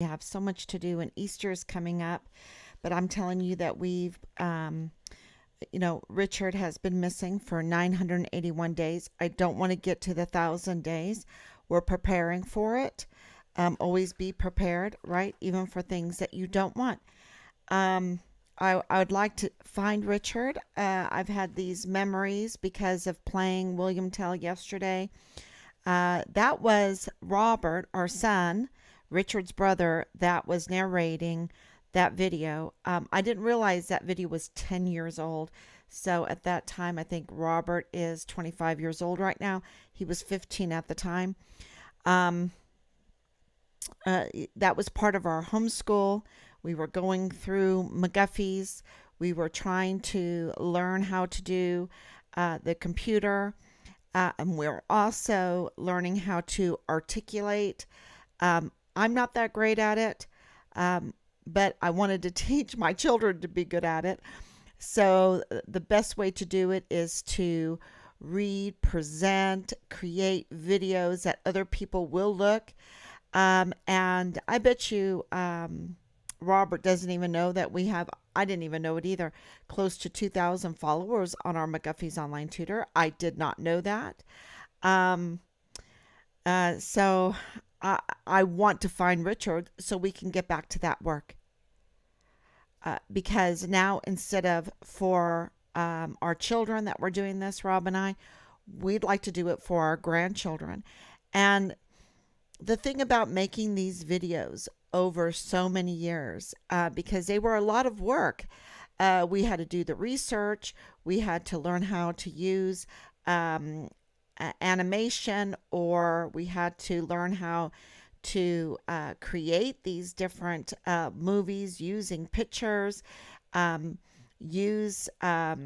We have so much to do, and Easter is coming up. But I'm telling you that Richard has been missing for 981 days. I don't want to get to the 1,000 days. We're preparing for it. Always be prepared, right? Even for things that you don't want. Um, I would like to find Richard. I've had these memories because of playing William Tell yesterday. That was Robert, our son, Richard's brother, that was narrating that video. I didn't realize that video was 10 years old. So at that time, I think Robert is 25 years old right now. He was 15 at the time. Um, uh, that was part of our homeschool. We were going through McGuffey's. We were trying to learn how to do the computer. And we're also learning how to articulate. I'm not that great at it, but I wanted to teach my children to be good at it. So the best way to do it is to read, present, create videos that other people will look. And I bet you Robert doesn't even know that we have, I didn't even know it either, close to 2,000 followers on our McGuffey's Online Tutor. I did not know that. Um, so I want to find Richard so we can get back to that work. Because now, instead of for our children that we're doing this, Rob and I, we'd like to do it for our grandchildren. And the thing about making these videos over so many years, because they were a lot of work, we had to do the research, we had to learn how to use animation, or we had to learn how to create these different movies using pictures, use uh,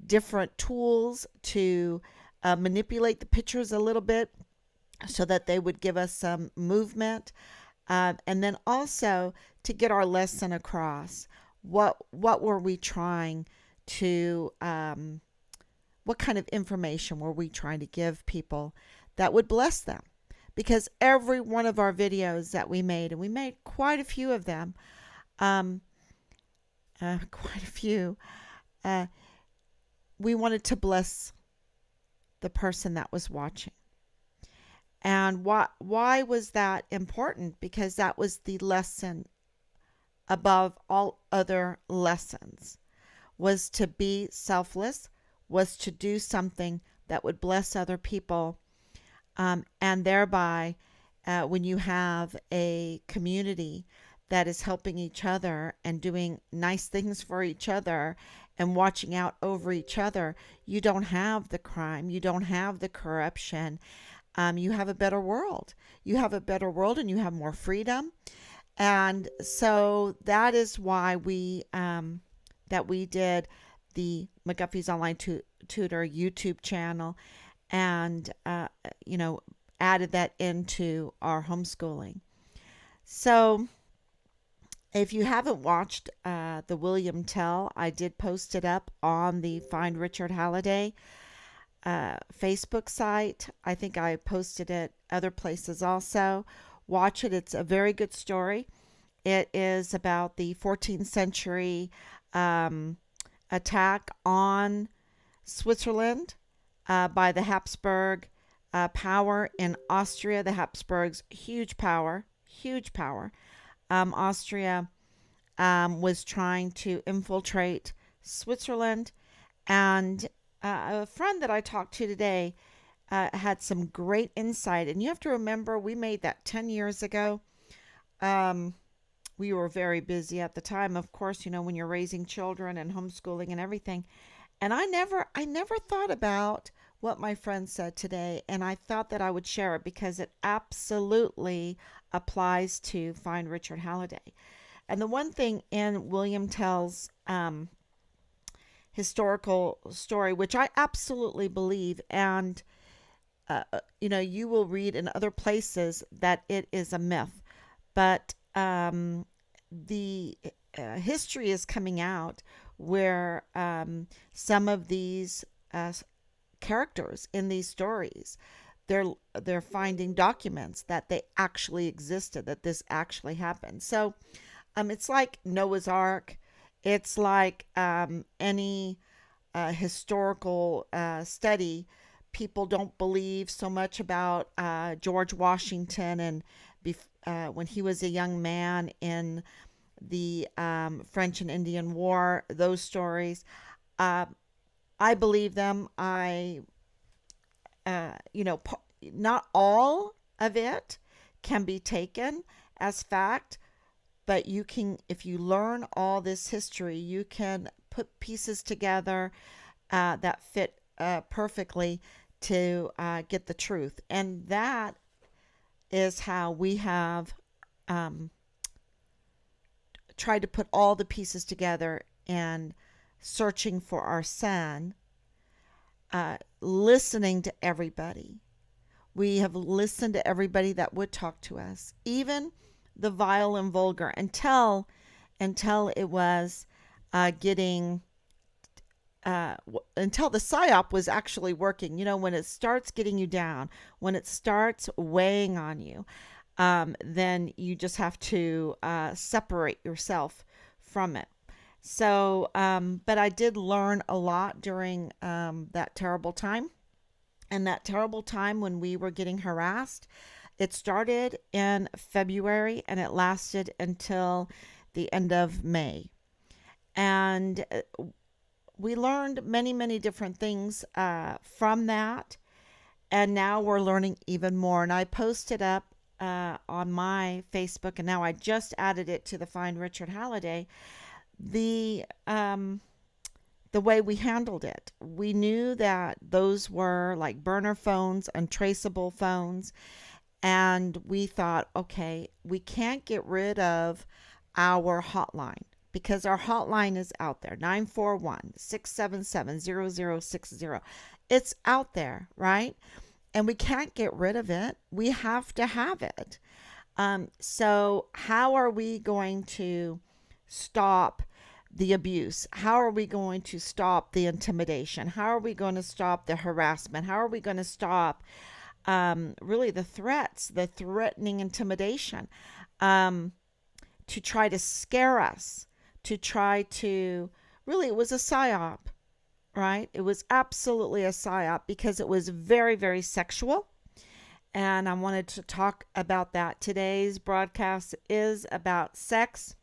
different tools to manipulate the pictures a little bit so that they would give us some movement, and then also to get our lesson across. What were we trying to what kind of information were we trying to give people that would bless them? Because every one of our videos that we made, and we made quite a few of them, um, quite a few, uh, we wanted to bless the person that was watching. And why was that important? Because that was the lesson above all other lessons, was to be selfless, was to do something that would bless other people, and thereby, when you have a community that is helping each other and doing nice things for each other and watching out over each other, you don't have the crime, you don't have the corruption. You have a better world. You have a better world, and you have more freedom. And so that is why we did the McGuffey's Online Tutor YouTube channel, and you know added that into our homeschooling. So if you haven't watched the William Tell, I did post it up on the Find Richard Halliday Facebook site. I think I posted it other places also. Watch it. It's a very good story. It is about the 14th century um, attack on Switzerland by the Habsburg power in Austria. The Habsburgs, huge power. Austria was trying to infiltrate Switzerland, and a friend that I talked to today had some great insight. And you have to remember, we made that 10 years ago. Um, we were very busy at the time, of course, when you're raising children and homeschooling and everything. And I never thought about what my friend said today, and I thought that I would share it because it absolutely applies to Find Richard Halliday. And the one thing in William Tell's historical story, which I absolutely believe, and you will read in other places that it is a myth, but the history is coming out where some of these characters in these stories, they're they're finding documents that they actually existed, that this actually happened. So it's like Noah's Ark. It's like any historical study. People don't believe so much about George Washington and when he was a young man in the French and Indian War, those stories. Uh, I believe them. You know, not all of it can be taken as fact, but you can, if you learn all this history, you can put pieces together that fit perfectly to get the truth. And that is how we have um, tried to put all the pieces together and searching for our son, listening to everybody. We have listened to everybody that would talk to us, even the vile and vulgar, until it was getting until the psyop was actually working. You know, when it starts getting you down, when it starts weighing on you, then you just have to separate yourself from it. So, but I did learn a lot during that terrible time. And that terrible time when we were getting harassed, it started in February and it lasted until the end of May. And we learned many, many different things from that. And now we're learning even more. And I posted up on my Facebook, and now I just added it to the Find Richard Halliday, the way we handled it. We knew that those were like burner phones, untraceable phones, and we thought, okay, we can't get rid of our hotline because our hotline is out there, 941-677-0060. It's out there, right? And we can't get rid of it. We have to have it. So how are we going to stop the abuse? How are we going to stop the intimidation? How are we going to stop the harassment? How are we going to stop really the threats, the threatening intimidation to try to scare us, to try to really, it was a psyop, right? It was absolutely a psyop because it was very, very sexual. And I wanted to talk about that. Today's broadcast is about sex,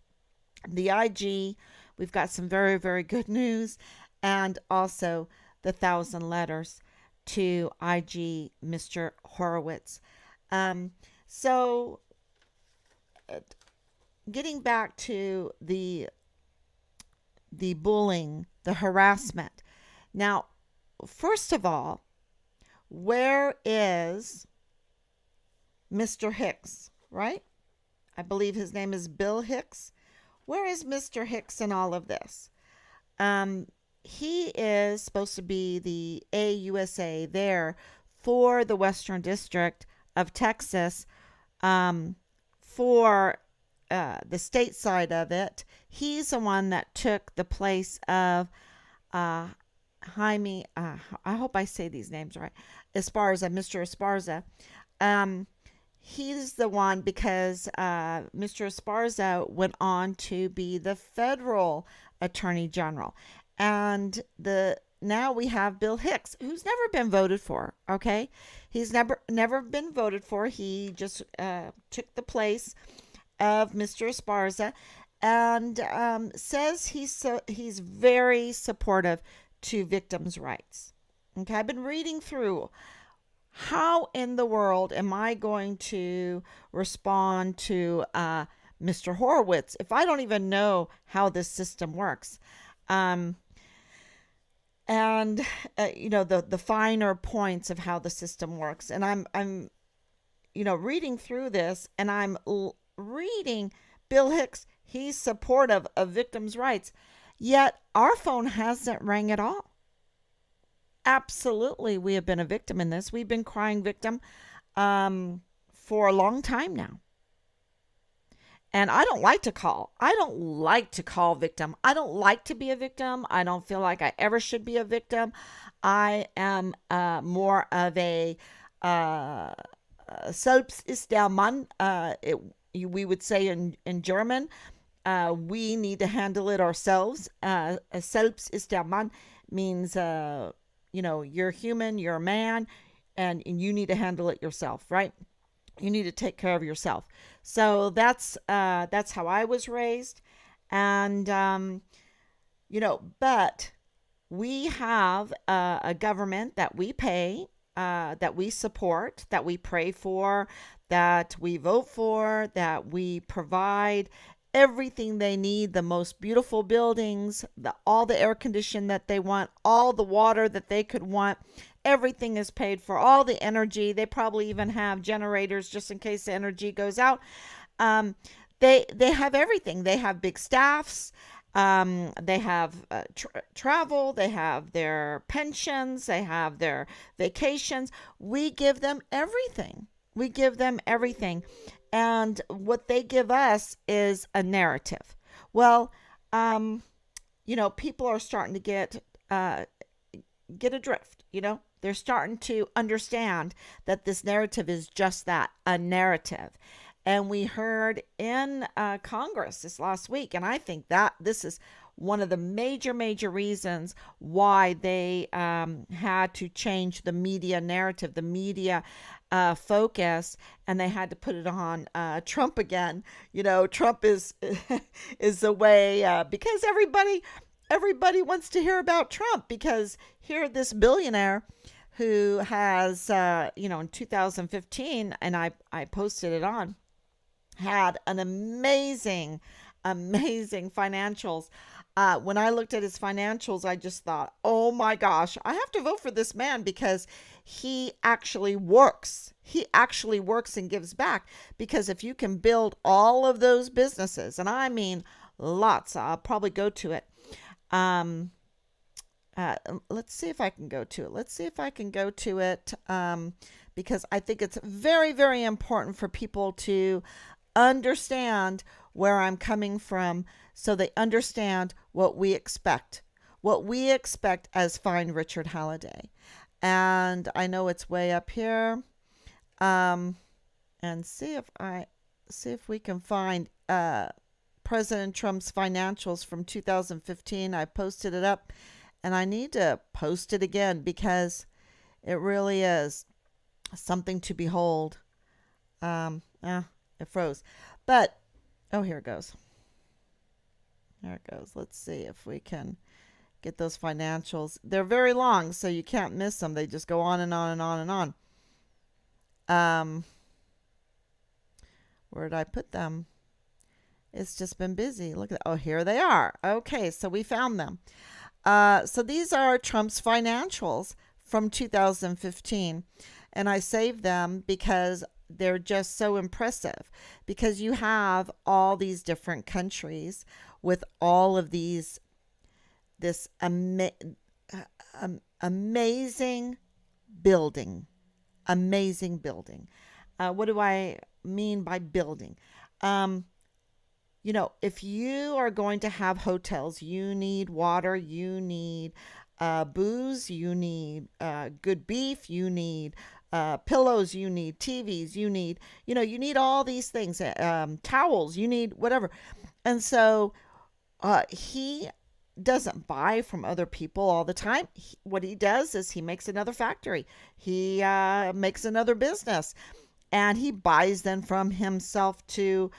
the IG. We've got some very, very good news, and also the 1,000 letters to IG Mr. Horowitz. So, getting back to the bullying, the harassment. Now, first of all, where is Mr. Hicks, right? I believe his name is Bill Hicks. Where is Mr. Hicks in all of this? He is supposed to be the AUSA there for the Western District of Texas, for the state side of it. He's the one that took the place of Jaime, I hope I say these names right, Esparza, Mr. Esparza. He's the one because Mr. Esparza went on to be the federal attorney general. And now we have Bill Hicks, who's never been voted for, okay? He's never been voted for. He just took the place of Mr. Esparza and says he's very supportive to victims' rights. Okay, I've been reading through. How in the world am I going to respond to Mr. Horowitz if I don't even know how this system works? And you know, the finer points of how the system works. And I'm you know, reading through this, and I'm reading Bill Hicks. He's supportive of victims' rights, yet our phone hasn't rang at all. Absolutely, we have been a victim in this. We've been crying victim for a long time now. And I don't like to call. I don't like to call victim. I don't like to be a victim. I don't feel like I ever should be a victim. I am more of a uh, Selbst ist der Mann. We would say in German, we need to handle it ourselves. Selbst ist der Mann means, you're human, you're a man, and you need to handle it yourself, right? You need to take care of yourself. So that's how I was raised, and but we have a government that we pay, that we support, that we pray for, that we vote for, that we provide everything they need, the most beautiful buildings, all the air condition that they want, all the water that they could want. Everything is paid for, all the energy. They probably even have generators just in case the energy goes out. Um, they have everything. They have big staffs. They have travel. They have their pensions. They have their vacations. We give them everything. We give them everything. And what they give us is a narrative. Well, people are starting to get adrift. They're starting to understand that this narrative is just that, a narrative. And we heard in Congress this last week, and I think that this is one of the major, major reasons why they had to change the media narrative, the media focus, and they had to put it on Trump again. Trump is is the way, because everybody wants to hear about Trump, because here this billionaire who has in 2015, and I posted it on, had an amazing financials. When I looked at his financials, I just thought, oh my gosh, I have to vote for this man, because he actually works. He actually works and gives back. Because if you can build all of those businesses, and I mean lots, I'll probably go to it. Let's see if I can go to it. Because I think it's very, very important for people to understand where I'm coming from, so they understand what we expect as Find Richard Halliday. And I know it's way up here. And see if we can find President Trump's financials from 2015. I posted it up, and I need to post it again, because it really is something to behold. It froze. But, here it goes. There it goes. Let's see if we can get those financials. They're very long, so you can't miss them. They just go on and on and on and on. Where did I put them? It's just been busy. Look at that. Oh, here they are. Okay, so we found them. So these are Trump's financials from 2015. And I saved them because they're just so impressive, because you have all these different countries with all of this amazing building. What do I mean by building? If you are going to have hotels, you need water, you need booze, you need good beef, you need pillows, you need TVs, you need all these things, towels, you need whatever. And so he doesn't buy from other people all the time. What he does is he makes another factory. He makes another business, and he buys them from himself to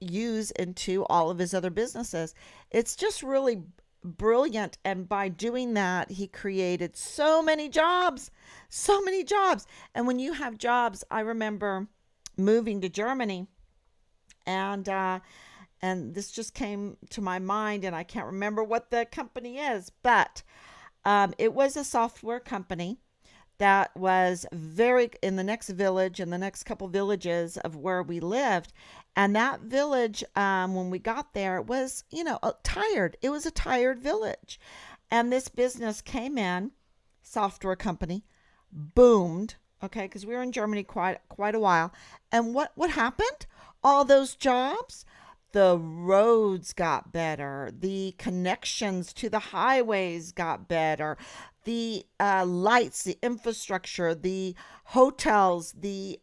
use into all of his other businesses. It's just really brilliant. And by doing that, he created so many jobs. And when you have jobs, I remember moving to Germany, and this just came to my mind, and I can't remember what the company is, but it was a software company that was in the next village, in the next couple villages of where we lived. And that village, when we got there, it was, tired. It was a tired village. And this business came in, software company, boomed, okay, because we were in Germany quite a while. And what happened? All those jobs, the roads got better, the connections to the highways got better, the lights, the infrastructure, the hotels, the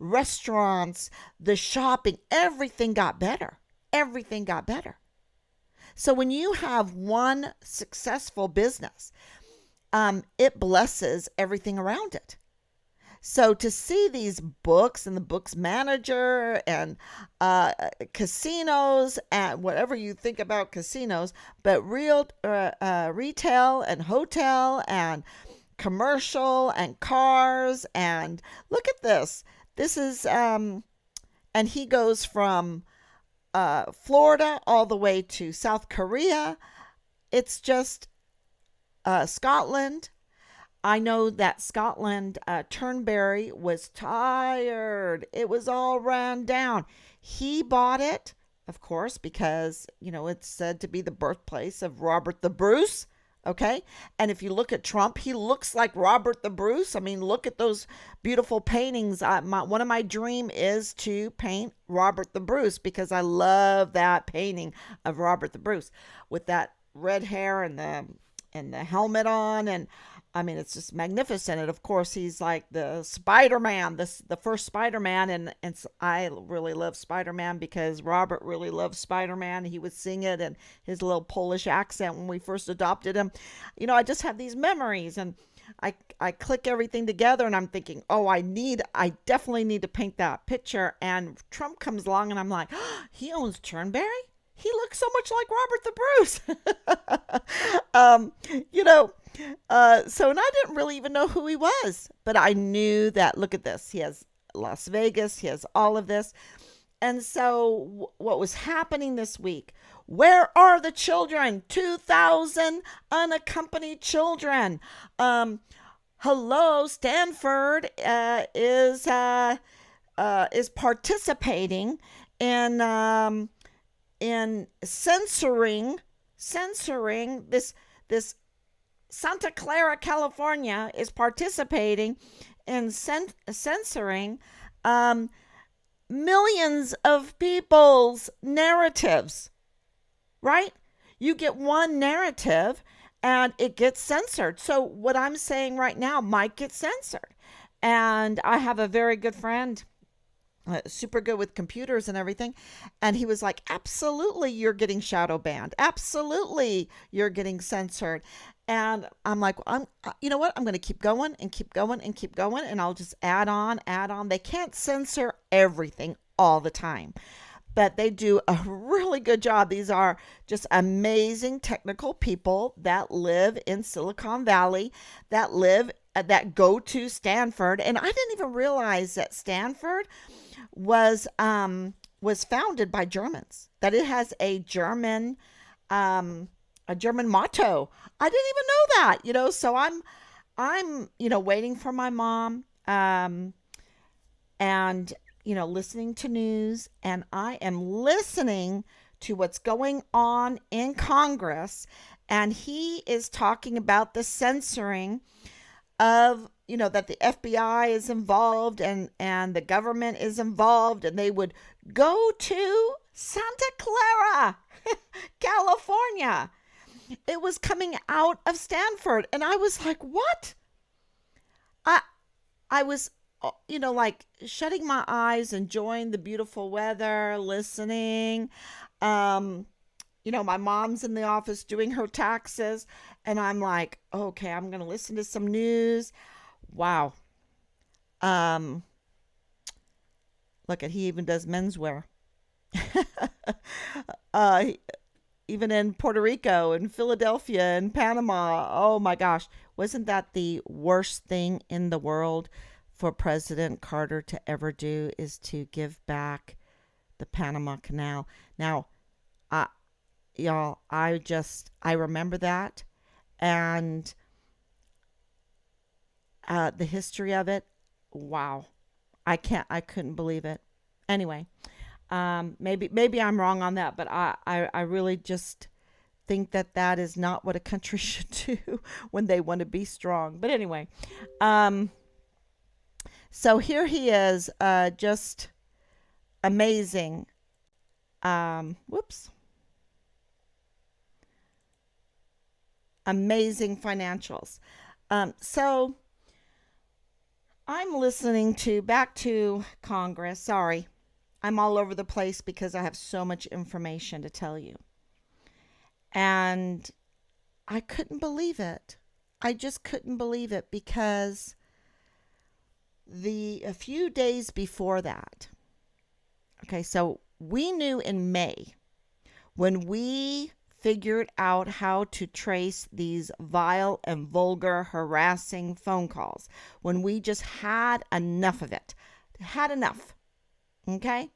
restaurants, the shopping, everything got better. Everything got better. So when you have one successful business, it blesses everything around it. So to see these books and the books manager and casinos and whatever you think about casinos, but real retail and hotel and commercial and cars, and look at this. This is and he goes from Florida all the way to South Korea. It's just Scotland. I know that Scotland, Turnberry was tired. It was all ran down. He bought it, of course, because, it's said to be the birthplace of Robert the Bruce. Okay. And if you look at Trump, he looks like Robert the Bruce. I mean, look at those beautiful paintings. One of my dream is to paint Robert the Bruce because I love that painting of Robert the Bruce with that red hair and the helmet on. And I mean, it's just magnificent. And of course, he's like the Spider-Man, the first Spider-Man. And I really love Spider-Man because Robert really loves Spider-Man. He would sing it and his little Polish accent when we first adopted him. I just have these memories, and I click everything together, and I'm thinking, oh, I definitely need to paint that picture. And Trump comes along and I'm like, oh, he owns Turnberry? He looks so much like Robert the Bruce. So, and I didn't really even know who he was, but I knew that, look at this. He has Las Vegas. He has all of this. And so what was happening this week? Where are the children? 2,000 unaccompanied children. Hello, Stanford is participating in censoring this Santa Clara, California is participating in censoring millions of people's narratives, right? You get one narrative and it gets censored. So what I'm saying right now might get censored. And I have a very good friend, super good with computers and everything. And he was like, absolutely, you're getting shadow banned. Absolutely, you're getting censored. And I'm like, you know what? I'm going to keep going and keep going and keep going. And I'll just add on. They can't censor everything all the time, but they do a really good job. These are just amazing technical people that live in Silicon Valley, that go to Stanford. And I didn't even realize that Stanford was founded by Germans, that it has a German motto. I didn't even know that, so I'm waiting for my mom, and listening to news, and I am listening to what's going on in Congress, and he is talking about the censoring of, that the FBI is involved and the government is involved, and they would go to Santa Clara, California. It was coming out of Stanford, and I was like, what? I was, like shutting my eyes, enjoying the beautiful weather, listening. My mom's in the office doing her taxes, and I'm like, okay, I'm going to listen to some news. Wow. Look at, he even does menswear. uh, Even in Puerto Rico and Philadelphia and Panama. Oh my gosh. Wasn't that the worst thing in the world for President Carter to ever do, is to give back the Panama Canal? Now, y'all, I remember that, and the history of it. Wow. I couldn't believe it. Anyway, maybe I'm wrong on that, but I really just think that is not what a country should do when they want to be strong. But anyway, so here he is, just amazing. Whoops. Amazing financials. So I'm listening to back to Congress. Sorry, I'm all over the place because I have so much information to tell you. And I couldn't believe it. I just couldn't believe it because a few days before that, okay, so we knew in May when we figured out how to trace these vile and vulgar harassing phone calls, when we just had enough of it, had enough, okay,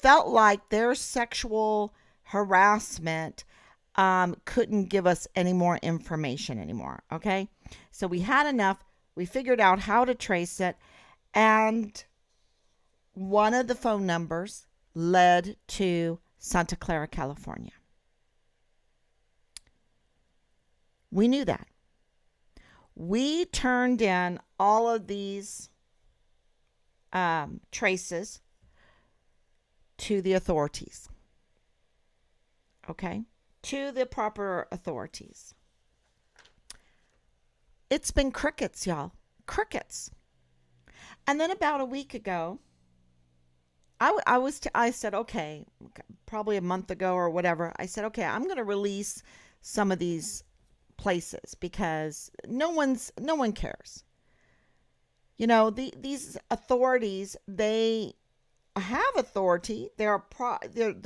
felt like their sexual harassment couldn't give us any more information anymore, okay, so we had enough. We figured out how to trace it, and one of the phone numbers led to Santa Clara, California. We knew that. We turned in all of these traces to the authorities. Okay? To the proper authorities. It's been crickets, y'all. Crickets. And then about a week ago, I said, okay, probably a month ago or whatever, I said, okay, I'm going to release some of these places because no one cares. You know, these authorities, they have authority. They're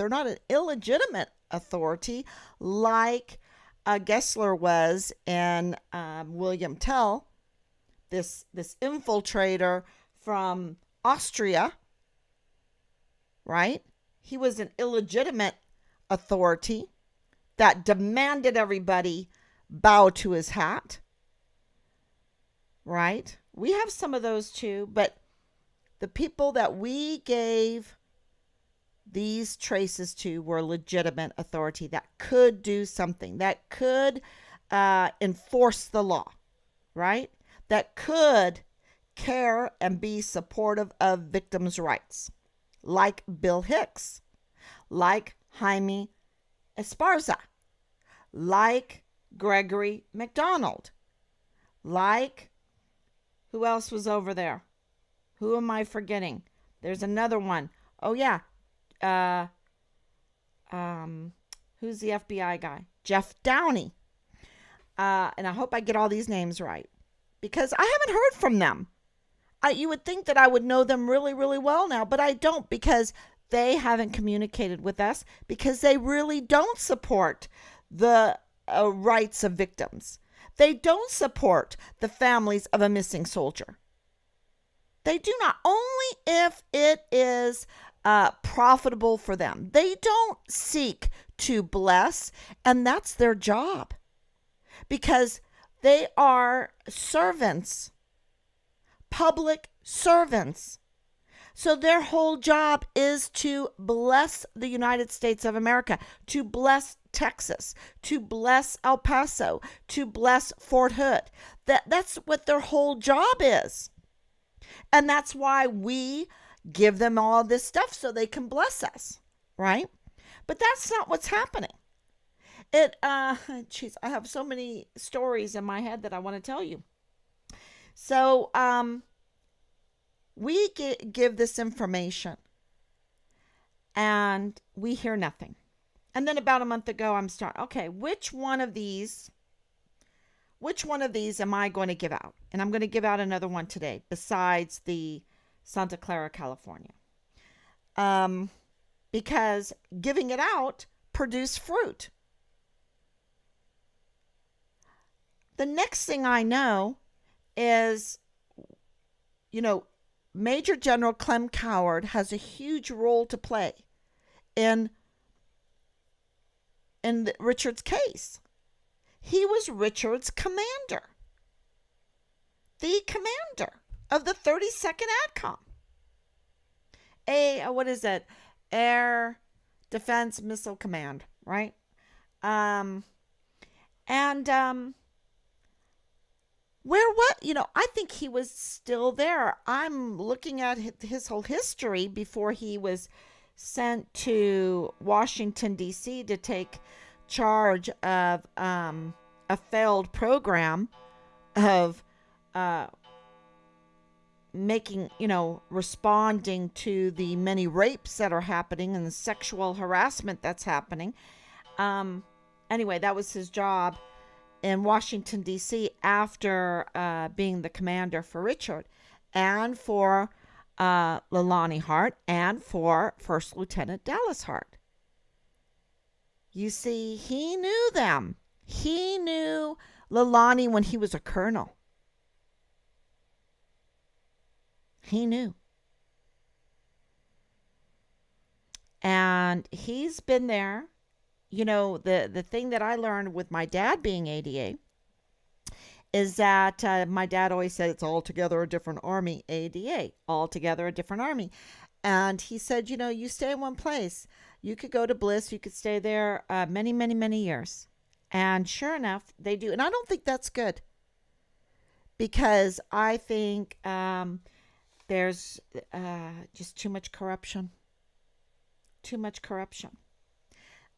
not an illegitimate authority like Gessler was in William Tell, this infiltrator from Austria, right? He was an illegitimate authority that demanded everybody bow to his hat, right? We have some of those too, but the people that we gave these traces to were legitimate authority that could do something, that could enforce the law, right? That could care and be supportive of victims' rights, like Bill Hicks, like Jaime Esparza, like Gregory McDonald, like, who else was over there? Who am I forgetting? There's another one. Oh yeah. Who's the FBI guy? Jeff Downey. And I hope I get all these names right because I haven't heard from them. You would think that I would know them really, really well now, but I don't because they haven't communicated with us because they really don't support the rights of victims. They don't support the families of a missing soldier. They do not, only if it is profitable for them. They don't seek to bless, and that's their job because they are servants, public servants. So their whole job is to bless the United States of America, to bless Texas, to bless El Paso, to bless Fort Hood. That's what their whole job is. And that's why we give them all this stuff so they can bless us, right? But that's not what's happening. I have so many stories in my head that I want to tell you. So, we give this information and we hear nothing. And then about a month ago, I'm starting, okay, which one of these am I going to give out? And I'm going to give out another one today besides the Santa Clara, California. Because giving it out produced fruit. The next thing I know is, Major General Clem Coward has a huge role to play in Richard's case. He was Richard's commander. The commander of the 32nd ADCOM. What is it? Air Defense Missile Command, right? I think he was still there. I'm looking at his whole history before he was sent to Washington, D.C. to take charge of a failed program of uh, making, responding to the many rapes that are happening and the sexual harassment that's happening. Um, anyway, that was his job in Washington, D.C. after being the commander for Richard and for Leilani Hart and for First Lieutenant Dallas Hart. You see, he knew them. He knew Leilani when he was a colonel. He knew. And he's been there. The thing that I learned with my dad being ADA is that my dad always said it's altogether a different army, ADA, altogether a different army. And he said, you stay in one place. You could go to Bliss. You could stay there many, many, many years. And sure enough, they do. And I don't think that's good because I think there's just too much corruption. Too much corruption.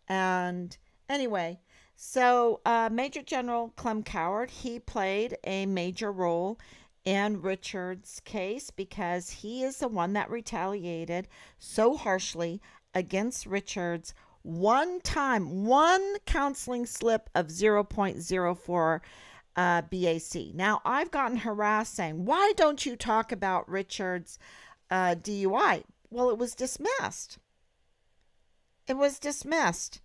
And anyway, so Major General Clem Coward, he played a major role in Richard's case because he is the one that retaliated so harshly against Richard's one counseling slip of 0.04 BAC. Now, I've gotten harassed saying, why don't you talk about Richard's DUI? Well, it was dismissed. It was dismissed.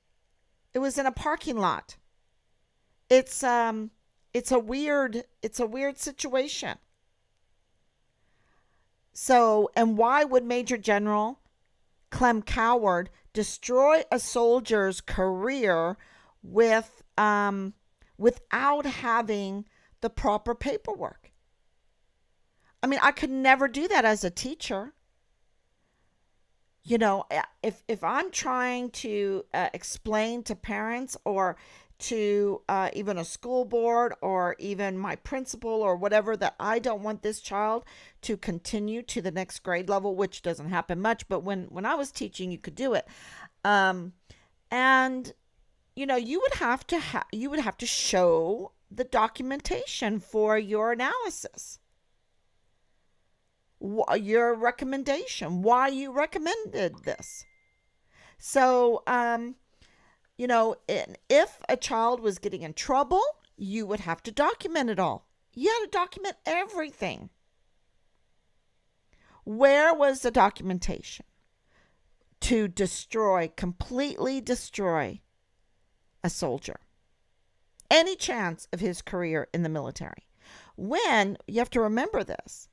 It was in a parking lot. It's a weird situation. So, and why would Major General Clem Coward destroy a soldier's career without having the proper paperwork? I mean, I could never do that as a teacher. If I'm trying to explain to parents or to even a school board or even my principal or whatever that I don't want this child to continue to the next grade level, which doesn't happen much, but when I was teaching, you could do it. And you would have to show the documentation for your analysis. Your recommendation, why you recommended this. So, if a child was getting in trouble, you would have to document it all. You had to document everything. Where was the documentation to completely destroy a soldier? Any chance of his career in the military? When, you have to remember this,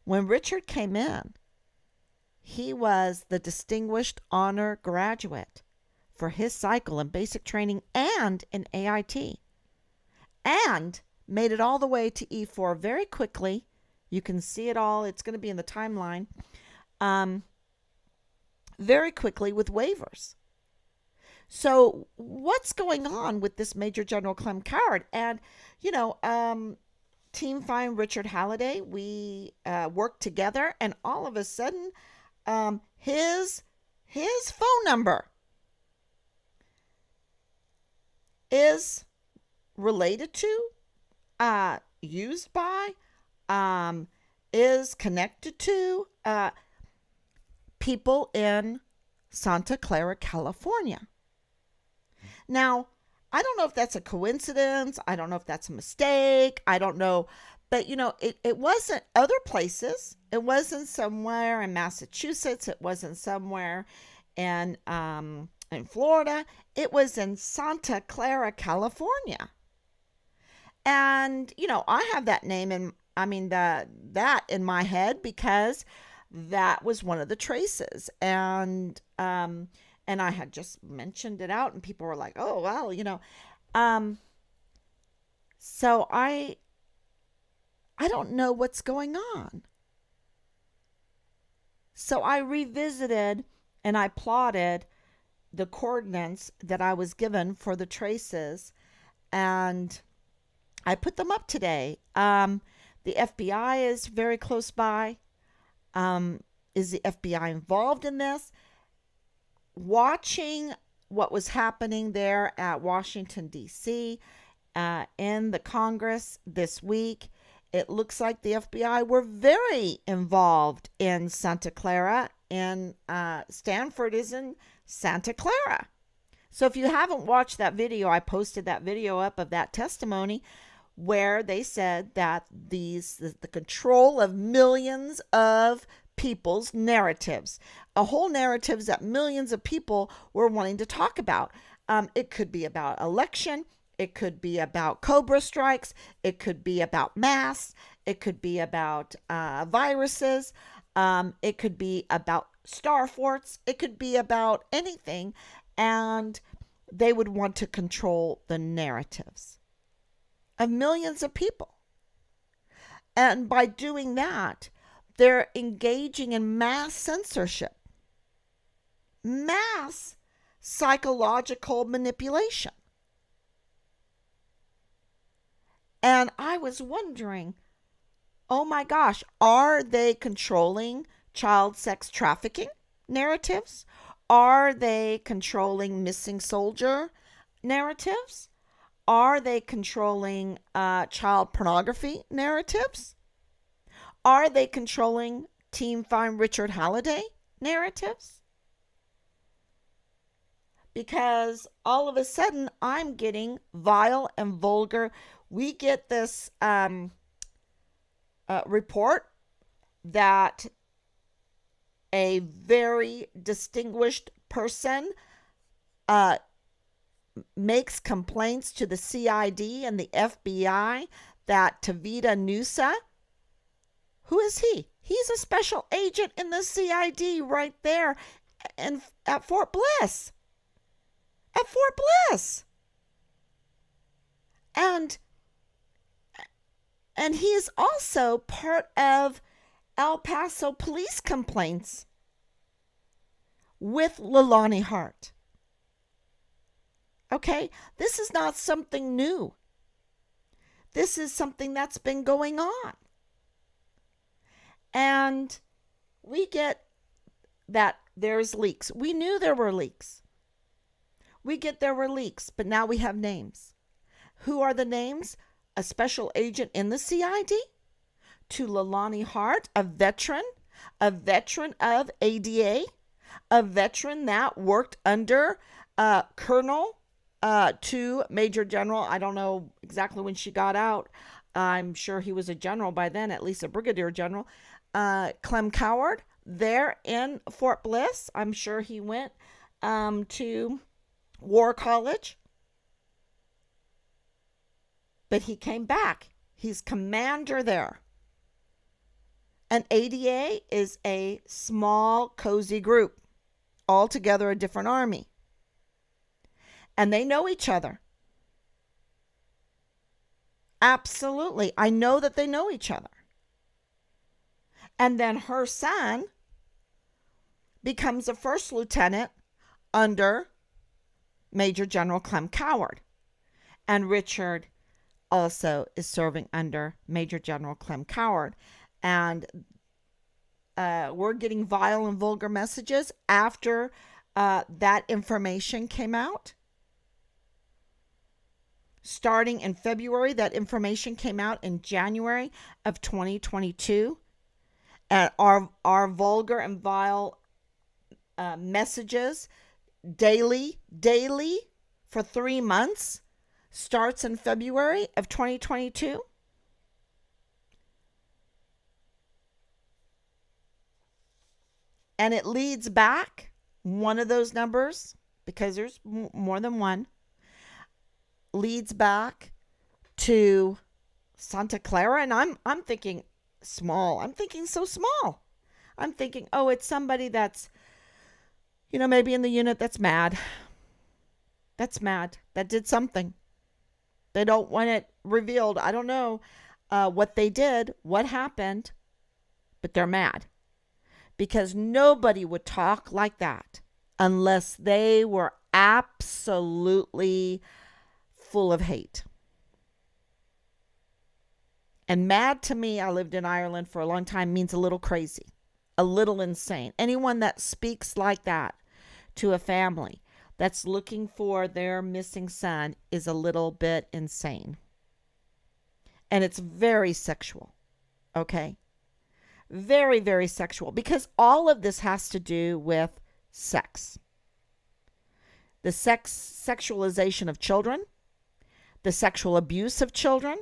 when Richard came in, he was the Distinguished Honor Graduate for his cycle in basic training and in AIT, and made it all the way to E4 very quickly. You can see it all. It's going to be in the timeline. Very quickly with waivers. So what's going on with this Major General Clem Coward? And, Team Find Richard Halliday, we worked together, and all of a sudden, his phone number is related to, used by, is connected to people in Santa Clara, California. Now, I don't know if that's a coincidence. I don't know if that's a mistake. I don't know. But, it wasn't other places. It wasn't somewhere in Massachusetts. It wasn't somewhere in Florida. It was in Santa Clara, California. And, I have that name that in my head because that was one of the traces. And I had just mentioned it out and people were like, oh, well, so I don't know what's going on. So I revisited and I plotted the coordinates that I was given for the traces, and I put them up today. The FBI is very close by. Is the FBI involved in this? Watching what was happening there at Washington, D.C., in the Congress this week. It looks like the FBI were very involved in Santa Clara, and Stanford is in Santa Clara. So if you haven't watched that video, I posted that video up of that testimony where they said that the control of millions of people's narratives, a whole narratives that millions of people were wanting to talk about. It could be about election. It could be about Cobra strikes. It could be about masks. It could be about viruses. It could be about star forts. It could be about anything. And they would want to control the narratives of millions of people. And by doing that, they're engaging in mass censorship, mass psychological manipulation. And I was wondering, oh my gosh, are they controlling child sex trafficking narratives? Are they controlling missing soldier narratives? Are they controlling child pornography narratives? Are they controlling Team Find Richard Halliday narratives? Because all of a sudden I'm getting vile and vulgar. We get this report that a very distinguished person makes complaints to the CID and the FBI that Tavita Nusa, who is he? He's a special agent in the CID right there at Fort Bliss. At Fort Bliss. And he is also part of El Paso police complaints with Leilani Hart. Okay, this is not something new. This is something that's been going on. And we get that there's leaks. We knew there were leaks. We get there were leaks, but now we have names. Who are the names? A special agent in the CID? To Leilani Hart, a veteran of ADA, a veteran that worked under Colonel to Major General. I don't know exactly when she got out. I'm sure he was a general by then, at least a brigadier general. Clem Coward there in Fort Bliss. I'm sure he went to War College. But he came back. He's commander there. And ADA is a small, cozy group, altogether a different army. And they know each other. Absolutely. I know that they know each other. And then her son becomes a first lieutenant under Major General Clem Coward. And Richard also is serving under Major General Clem Coward. And we're getting vile and vulgar messages after that information came out. Starting in February, that information came out in January of 2022. And our vulgar and vile messages daily for 3 months starts in February of 2022. And it leads back, one of those numbers, because there's more than one, leads back to Santa Clara. And I'm thinking small. I'm thinking so small. I'm thinking, oh, it's somebody that's, maybe in the unit that's mad. That's mad. That did something. They don't want it revealed. I don't know what they did, what happened, but they're mad. Because nobody would talk like that unless they were absolutely full of hate. And mad to me, I lived in Ireland for a long time, means a little crazy, a little insane. Anyone that speaks like that to a family, that's looking for their missing son is a little bit insane. And it's very sexual. Okay. Very, very sexual, because all of this has to do with sex. The sexualization of children, the sexual abuse of children,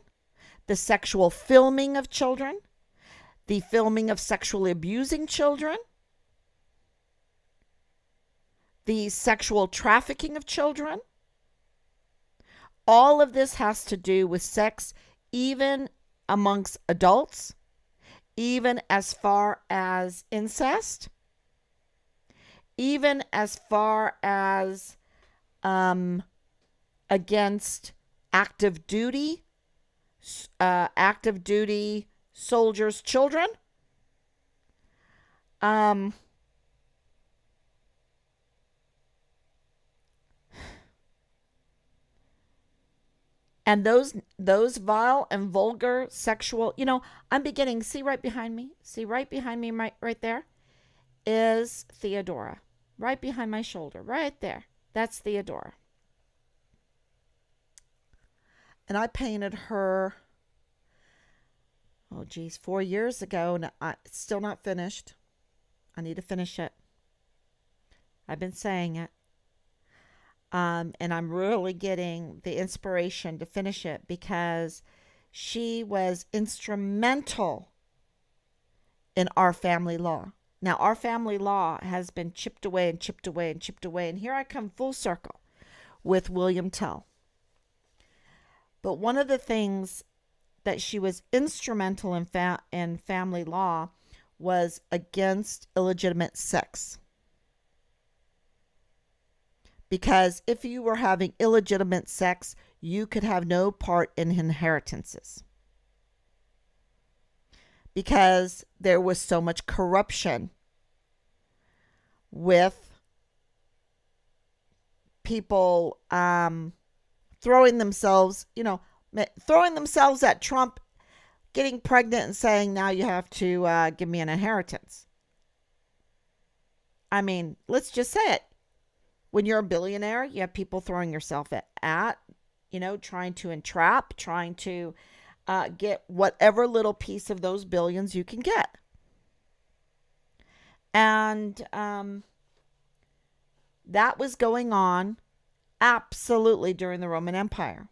the sexual filming of children, the filming of sexually abusing children, the sexual trafficking of children. All of this has to do with sex, even amongst adults, even as far as incest, even as far as against active duty soldiers' children. Um, and those vile and vulgar sexual, I'm beginning. See right behind me. Right there is Theodora. Right behind my shoulder. Right there. That's Theodora. And I painted her, oh geez, 4 years ago, and it's still not finished. I need to finish it. I've been saying it. And I'm really getting the inspiration to finish it because she was instrumental in our family law. Now, our family law has been chipped away and chipped away and chipped away. And here I come full circle with William Tell. But one of the things that she was instrumental in family law was against illegitimate sex. Because if you were having illegitimate sex, you could have no part in inheritances. Because there was so much corruption with people throwing themselves at Trump, getting pregnant and saying, now you have to give me an inheritance. I mean, let's just say it. When you're a billionaire, you have people throwing yourself at trying to entrap, trying to get whatever little piece of those billions you can get. And that was going on absolutely during the Roman Empire,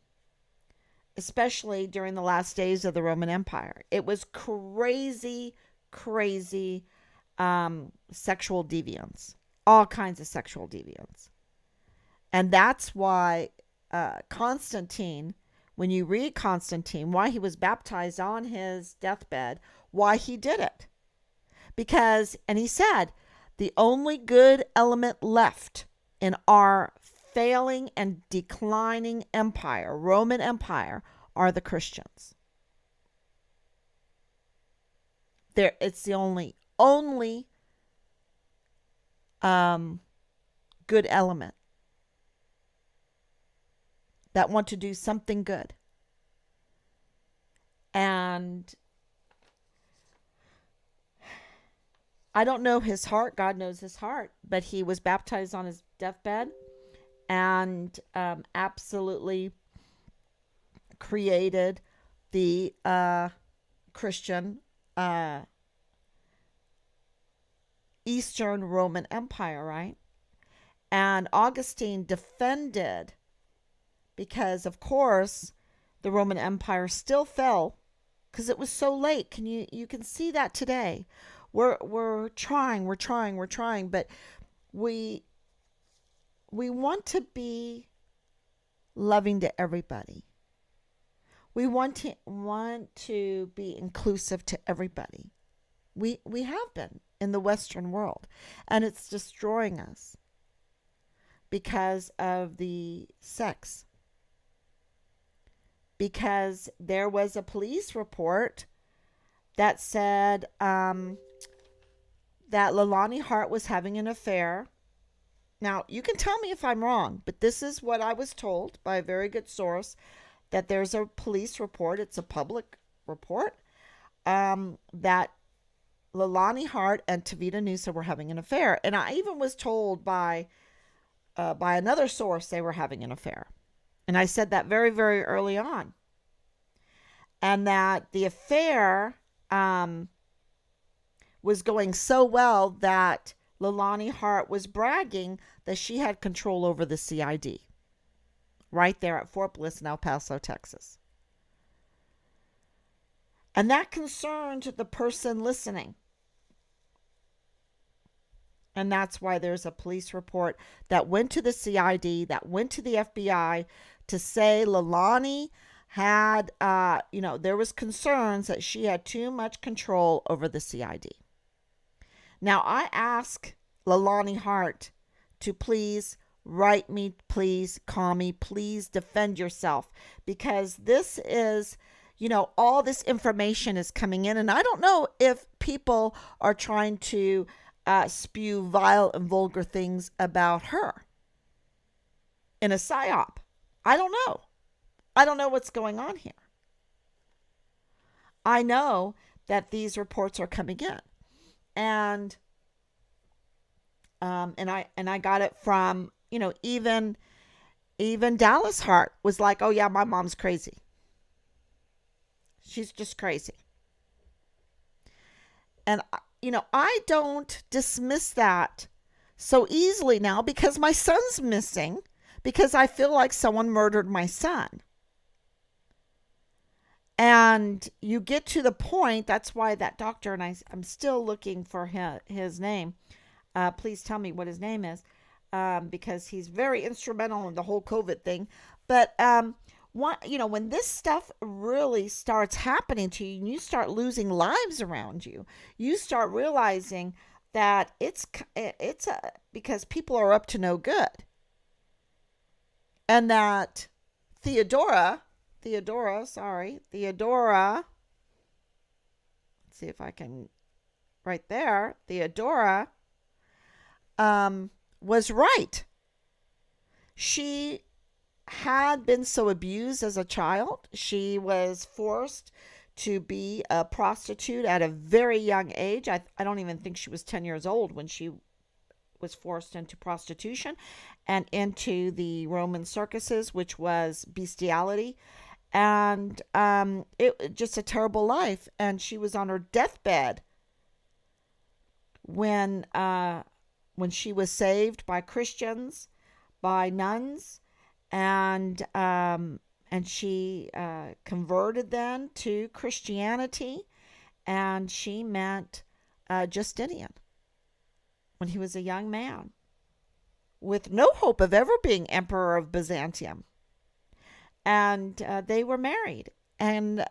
especially during the last days of the Roman Empire. It was crazy, crazy sexual deviance. All kinds of sexual deviance. And that's why Constantine, when you read Constantine, why he was baptized on his deathbed, why he did it. Because, and he said, the only good element left in our failing and declining empire, Roman Empire, are the Christians. It's the only good element that want to do something good. And I don't know his heart. God knows his heart. But he was baptized on his deathbed and absolutely created the Christian Eastern Roman Empire, right? And Augustine defended, because of course the Roman Empire still fell because it was so late. You can see that today. We're trying, but we want to be loving to everybody. We want to be inclusive to everybody. We have been in the Western world, and it's destroying us because of the sex. Because there was a police report that said that Leilani Hart was having an affair. Now, you can tell me if I'm wrong, but this is what I was told by a very good source, that there's a police report. It's a public report that Leilani Hart and Tavita Nusa were having an affair. And I even was told by by another source they were having an affair. And I said that very, very early on. And that the affair was going so well that Leilani Hart was bragging that she had control over the CID right there at Fort Bliss in El Paso, Texas. And that concerned the person listening. And that's why there's a police report that went to the CID, that went to the FBI to say Leilani had, there was concerns that she had too much control over the CID. Now, I ask Leilani Hart to please write me, please call me, please defend yourself, because this is, all this information is coming in, and I don't know if people are trying to spew vile and vulgar things about her in a psyop. I don't know. I don't know what's going on here. I know that these reports are coming in, and I got it from, even Dallas Hart was like, "Oh yeah, my mom's crazy. She's just crazy." And I don't dismiss that so easily now, because my son's missing, because I feel like someone murdered my son. And you get to the point, that's why that doctor, and I'm still looking for his name. Please tell me what his name is, because he's very instrumental in the whole COVID thing. But when this stuff really starts happening to you, and you start losing lives around you, you start realizing that it's because people are up to no good, and that Theodora, let's see if I can, right there, Theodora, was right. She had been so abused as a child. She was forced to be a prostitute at a very young age. I don't even think she was 10 years old when she was forced into prostitution and into the Roman circuses, which was bestiality. And it just a terrible life. And she was on her deathbed when she was saved by Christians, by nuns, and she converted then to Christianity, and she met Justinian when he was a young man, with no hope of ever being emperor of Byzantium. And they were married, and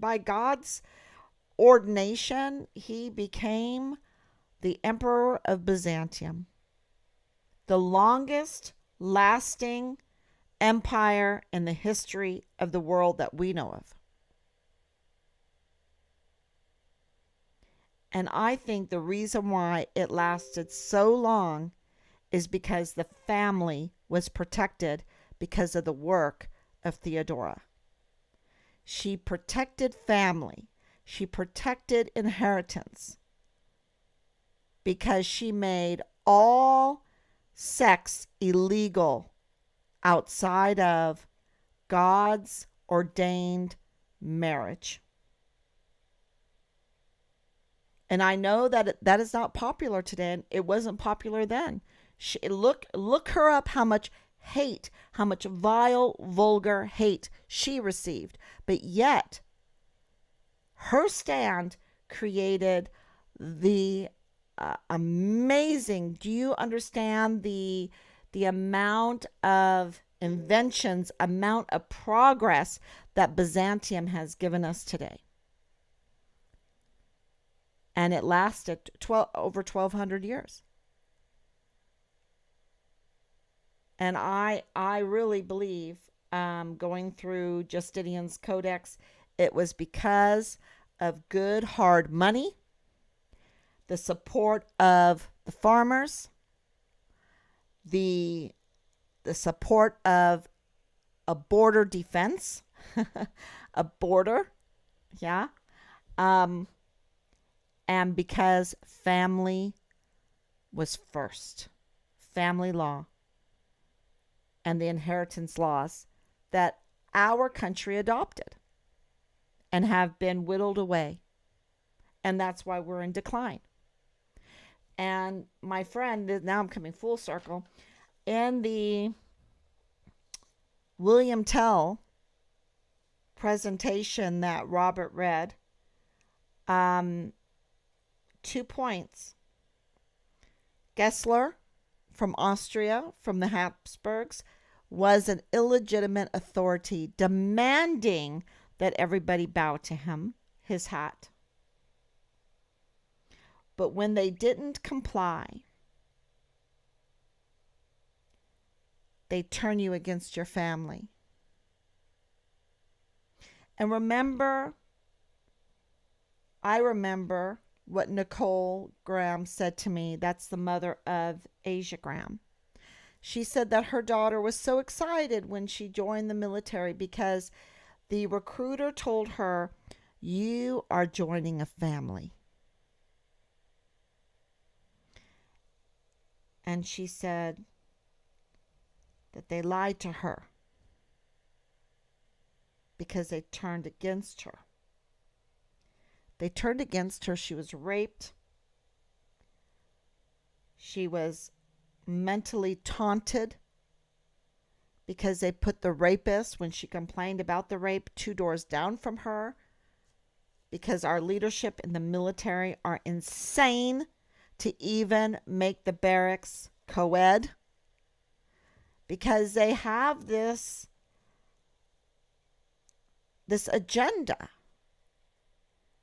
by God's ordination, he became the emperor of Byzantium, the longest lasting empire in the history of the world that we know of. And I think the reason why it lasted so long is because the family was protected because of the work of Theodora. She protected family. She protected inheritance, because she made all sex illegal outside of God's ordained marriage. And I know that that is not popular today, and it wasn't popular then. Look her up, how much hate, how much vile, vulgar hate she received. But yet, her stand created the amazing, do you understand the amount of inventions, amount of progress that Byzantium has given us today? And it lasted over 1,200 years. And I really believe, going through Justinian's Codex, it was because of good, hard money, the support of the farmers, the support of a border defense, a border, yeah, and because family was first. Family law and the inheritance laws that our country adopted and have been whittled away. And that's why we're in decline. And my friend, now I'm coming full circle, in the William Tell presentation that Robert read, 2 points. Gessler from Austria, from the Habsburgs, was an illegitimate authority demanding that everybody bow to him, his hat. But when they didn't comply, they turn you against your family. And I remember what Nicole Graham said to me. That's the mother of Asia Graham. She said that her daughter was so excited when she joined the military because the recruiter told her, "You are joining a family." And she said that they lied to her because they turned against her. They turned against her. She was raped. She was mentally taunted because they put the rapist, when she complained about the rape, 2 doors down from her, because our leadership in the military are insane to even make the barracks co-ed, because they have this agenda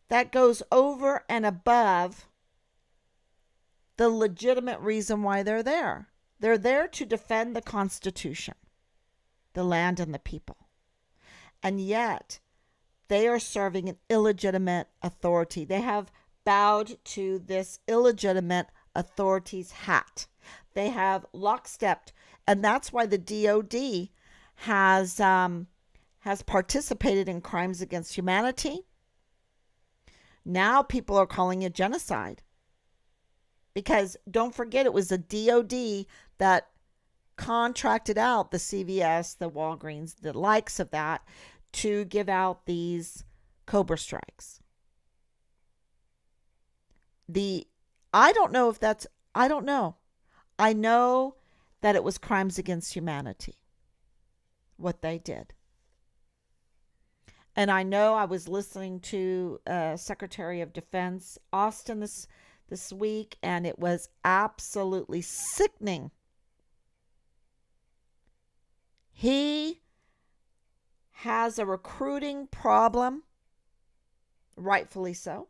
that goes over and above the legitimate reason why they're there. They're there to defend the Constitution, the land, and the people. And yet, they are serving an illegitimate authority. They have bowed to this illegitimate authority's hat. They have lockstepped, and that's why the DOD has participated in crimes against humanity. Now people are calling it genocide. Because don't forget, it was the DOD that contracted out the CVS, the Walgreens, the likes of that, to give out these Cobra strikes. I don't know. I know that it was crimes against humanity, what they did. And I know I was listening to Secretary of Defense Austin this week, and it was absolutely sickening. He has a recruiting problem, rightfully so.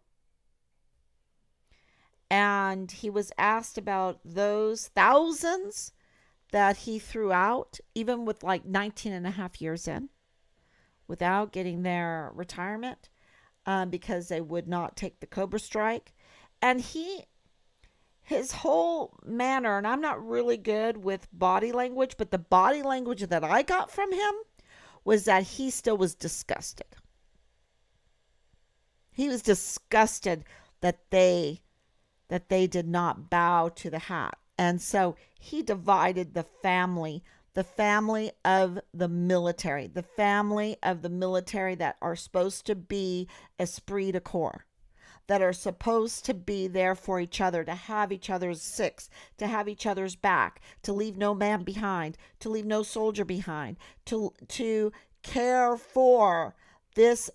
And he was asked about those thousands that he threw out, even with like 19 and a half years in, without getting their retirement, because they would not take the Cobra strike. And his whole manner, and I'm not really good with body language, but the body language that I got from him was that he still was disgusted. He was disgusted that they did not bow to the hat. And so he divided the family of the military, that are supposed to be esprit de corps, that are supposed to be there for each other, to have each other's six, to have each other's back, to leave no man behind, to leave no soldier behind, to care for this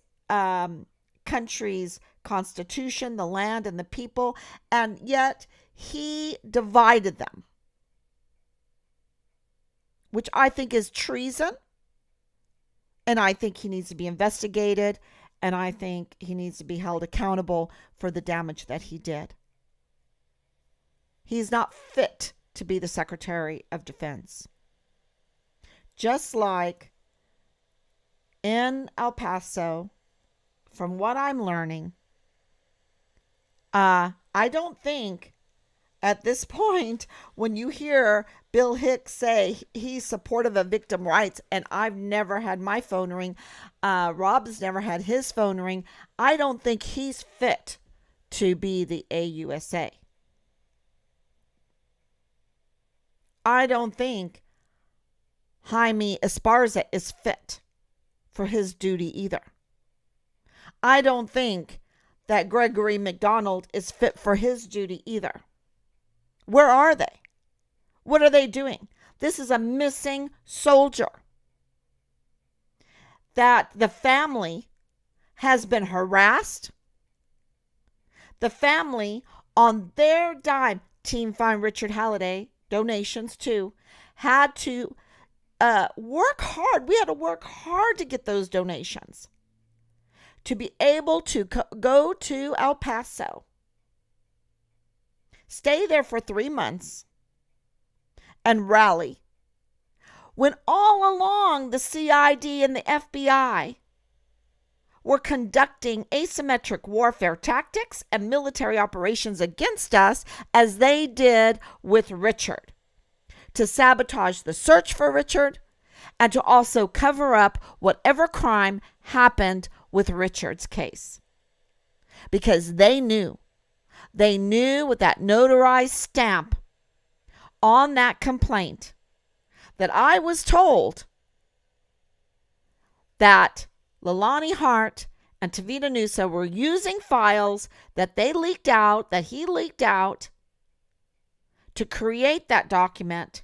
country's constitution, the land, and the people. And yet he divided them, which I think is treason. And I think he needs to be investigated. And I think he needs to be held accountable for the damage that he did. He's not fit to be the Secretary of Defense. Just like in El Paso, from what I'm learning, I don't think at this point, when you hear Bill Hicks say he's supportive of victim rights, and I've never had my phone ring, Rob's never had his phone ring, I don't think he's fit to be the AUSA. I don't think Jaime Esparza is fit for his duty either. I don't think that Gregory McDonald is fit for his duty either. Where are they? What are they doing? This is a missing soldier that the family has been harassed. The family, on their dime, Team Find Richard Halliday, donations too, had to work hard. We had to work hard to get those donations to be able to go to El Paso, stay there for 3 months, and rally. When all along the CID and the FBI were conducting asymmetric warfare tactics and military operations against us, as they did with Richard, to sabotage the search for Richard and to also cover up whatever crime happened with Richard's case. Because they knew with that notarized stamp on that complaint that I was told that Leilani Hart and Tavita Nusa were using files that he leaked out to create that document,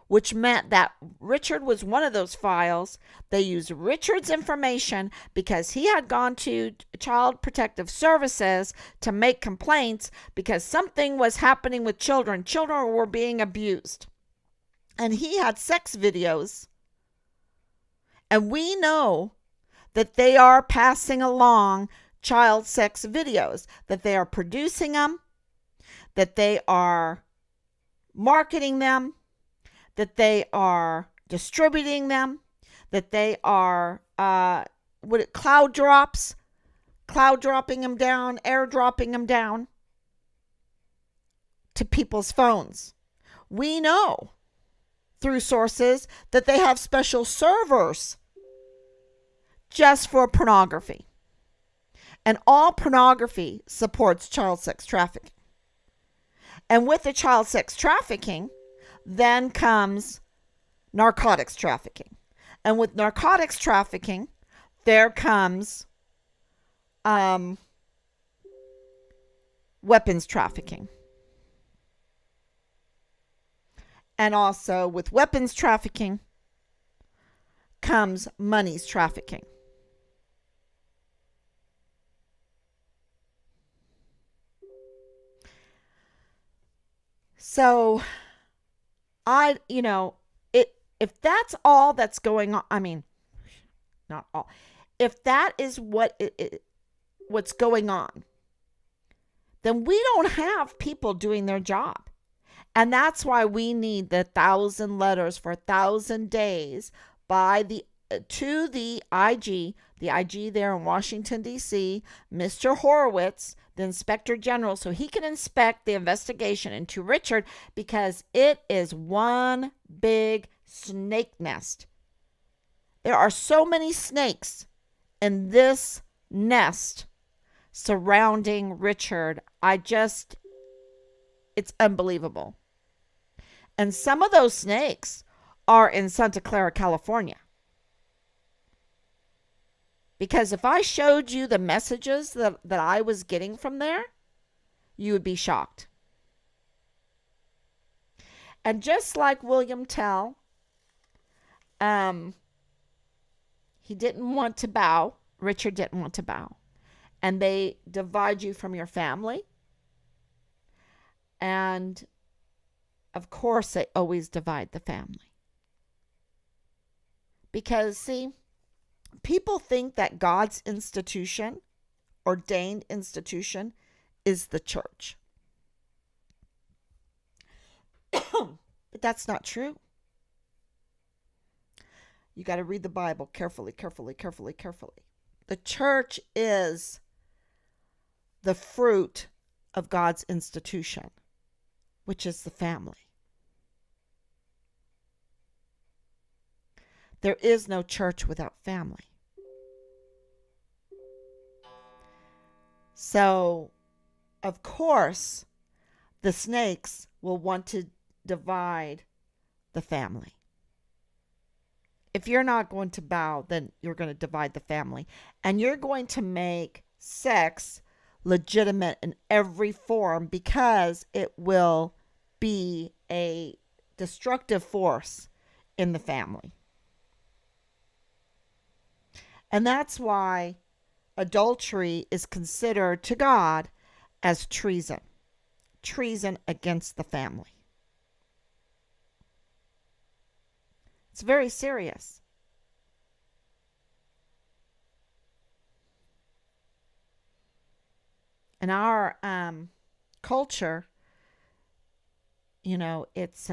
which meant that Richard was one of those files. They used Richard's information because he had gone to Child Protective Services to make complaints because something was happening with children. Children were being abused. And he had sex videos. And we know that they are passing along child sex videos, that they are producing them, that they are marketing them, that they are distributing them, that they are cloud dropping them down, airdropping them down to people's phones. We know through sources that they have special servers just for pornography. And all pornography supports child sex trafficking. And with the child sex trafficking, then comes narcotics trafficking. And with narcotics trafficking, there comes weapons trafficking. And also with weapons trafficking comes monies trafficking. So if that's all that's going on, I mean, not all. If that is what's going on, then we don't have people doing their job. And that's why we need the 1,000 letters for 1,000 days to the IG there in Washington, D.C., Mr. Horowitz, the Inspector General, so he can inspect the investigation into Richard, because it is one big snake nest. There are so many snakes in this nest surrounding Richard. It's unbelievable. And some of those snakes are in Santa Clara, California. Because if I showed you the messages that I was getting from there, you would be shocked. And just like William Tell, he didn't want to bow. Richard didn't want to bow. And they divide you from your family. And of course, they always divide the family. Because, see, people think that God's institution, ordained institution, is the church. But that's not true. You got to read the Bible carefully. The church is the fruit of God's institution, which is the family. There is no church without family. So, of course, the snakes will want to divide the family. If you're not going to bow, then you're going to divide the family. And you're going to make sex legitimate in every form because it will be a destructive force in the family. And that's why adultery is considered to God as treason, treason against the family. It's very serious. In our culture, it's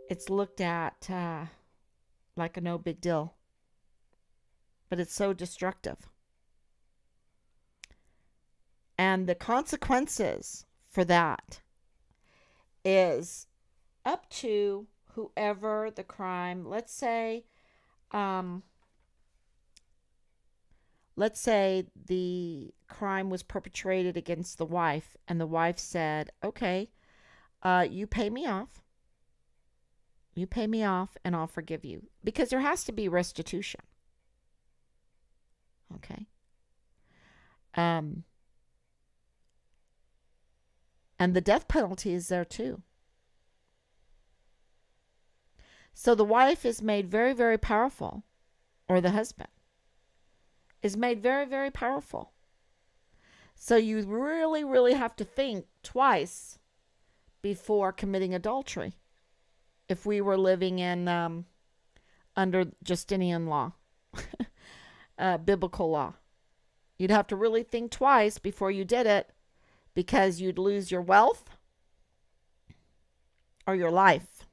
it's looked at like a no big deal, but it's so destructive. And the consequences for that is up to whoever the crime, um, let's say the crime was perpetrated against the wife, and the wife said, okay, you pay me off. You pay me off, and I'll forgive you. Because there has to be restitution. Okay. Um, and the death penalty is there too. So the wife is made very, very powerful, or the husband is made very, very powerful. So you really, really have to think twice before committing adultery if we were living in under Justinian law, biblical law. You'd have to really think twice before you did it because you'd lose your wealth or your life.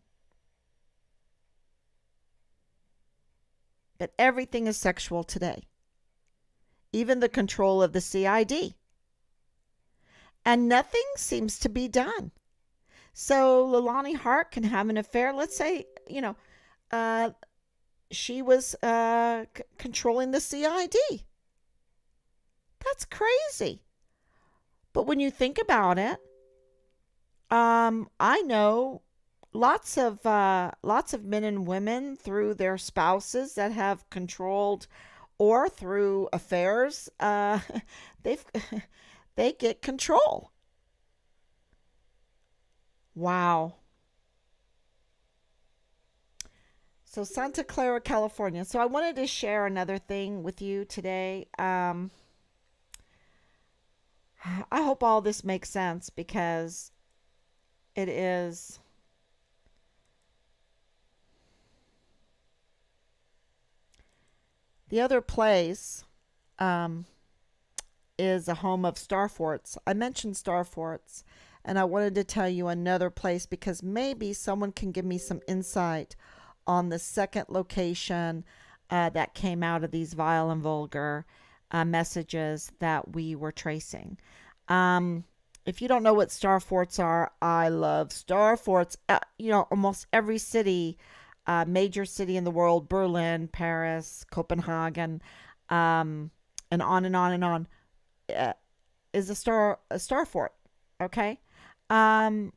But everything is sexual today, even the control of the CID. And nothing seems to be done. So Leilani Hart can have an affair. Let's say, she was controlling the CID. That's crazy. But when you think about it, I know lots of men and women through their spouses that have controlled, or through affairs. They've they get control. Wow. So Santa Clara, California. So I wanted to share another thing with you today. I hope all this makes sense because it is. The other place is a home of star forts. I mentioned star forts, and I wanted to tell you another place because maybe someone can give me some insight on the second location that came out of these vile and vulgar messages that we were tracing. If you don't know what star forts are, I love star forts. Almost every city, major city in the world, Berlin, Paris, Copenhagen, and on and on and on, is a star fort. Okay. Um,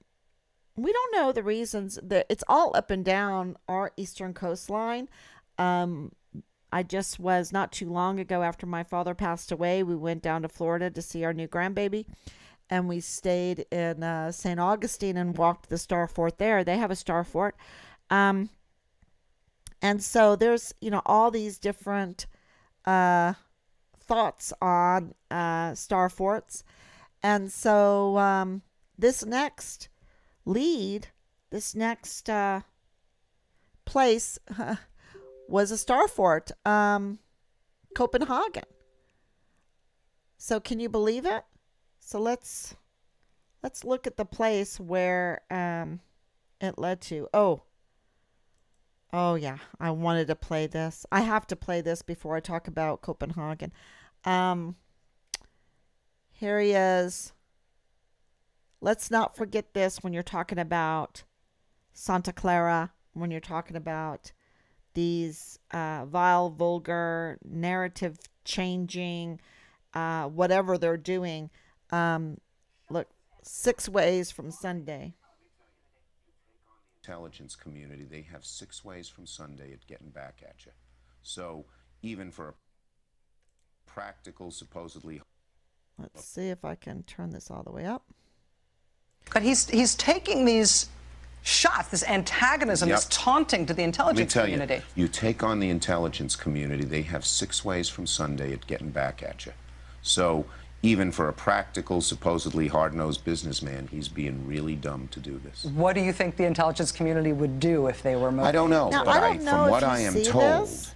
we don't know the reasons that it's all up and down our eastern coastline. Um, I just was not too long ago after my father passed away. We went down to Florida to see our new grandbaby, and we stayed in St. Augustine and walked the Star Fort there. They have a Star Fort, um, and so there's all these different uh, thoughts on Star Forts, and so this next lead, this next place was a star fort, Copenhagen. So can you believe it? So let's look at the place where it led to. Oh yeah, I wanted to play this. I have to play this before I talk about Copenhagen. Um, Here he is. Let's not forget this when you're talking about Santa Clara, when you're talking about these vile, vulgar, narrative changing, whatever they're doing. Um, Look, 6 ways from Sunday. intelligence community, they have 6 ways from Sunday at getting back at you. So even for a practical, supposedly. Let's see if I can turn this all the way up. But he's taking these shots, this antagonism, Yep. this taunting to the Let me intelligence tell community. you take on the intelligence community, they have 6 ways from Sunday at getting back at you. So even for a practical, supposedly hard-nosed businessman, he's being really dumb to do this. What do you think the intelligence community would do if they were I don't know, Now, but I don't know from if what you I am see told, this,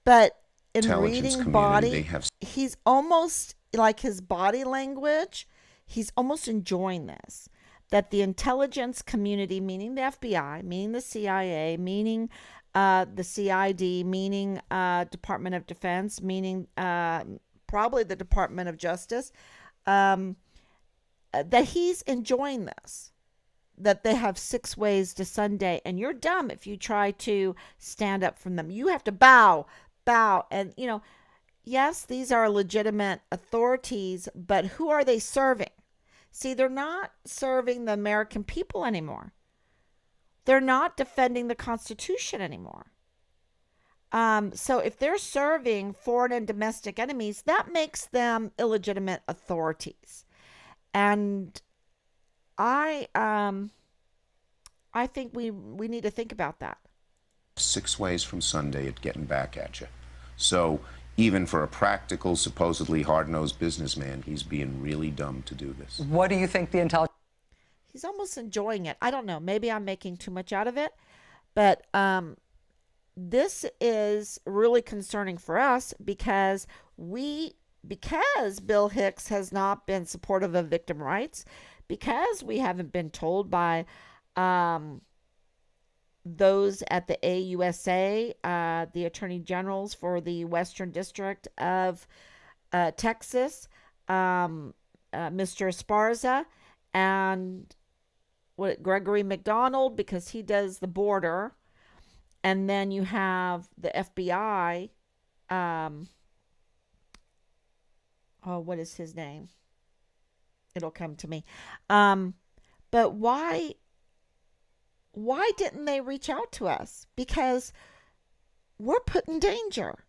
but in intelligence reading community, they body, have. he's almost like his body language, he's almost enjoying this. That the intelligence community, meaning the FBI, meaning the CIA, meaning the CID, meaning Department of Defense, meaning probably the Department of Justice, that he's enjoying this. That they have 6 ways to Sunday, and you're dumb if you try to stand up from them. You have to bow, and yes, these are legitimate authorities, but who are they serving? See, they're not serving the American people anymore. They're not defending the Constitution anymore. So if they're serving foreign and domestic enemies, that makes them illegitimate authorities. And I think we need to think about that. 6 ways from Sunday at getting back at you. So even for a practical, supposedly hard-nosed businessman, he's being really dumb to do this. What do you think the intelligence? He's almost enjoying it. I don't know. Maybe I'm making too much out of it, but this is really concerning for us because Bill Hicks has not been supportive of victim rights, because we haven't been told by those at the AUSA, the attorney generals for the Western District of Texas, Mr. Esparza, and Gregory McDonald, because he does the border. And then you have the FBI. What is his name? It'll come to me. But why didn't they reach out to us? Because we're put in danger.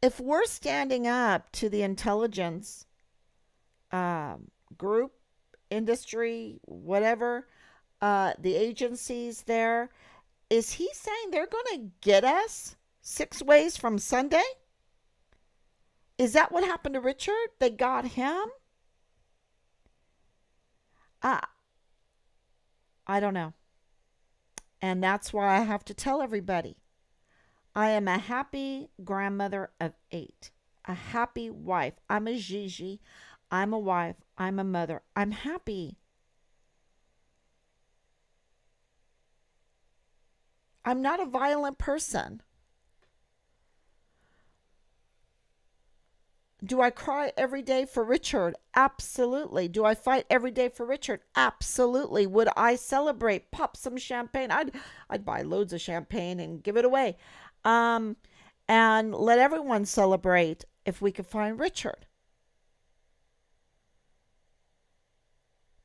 If we're standing up to the intelligence group, industry, whatever, the agencies there, is he saying they're going to get us 6 ways from Sunday? Is that what happened to Richard? They got him? I don't know. And that's why I have to tell everybody, I am a happy grandmother of 8, a happy wife. I'm a Gigi. I'm a wife. I'm a mother. I'm happy. I'm not a violent person. Do I cry every day for Richard? Absolutely. Do I fight every day for Richard? Absolutely. Would I celebrate? Pop some champagne? I'd buy loads of champagne and give it away. And let everyone celebrate if we could find Richard.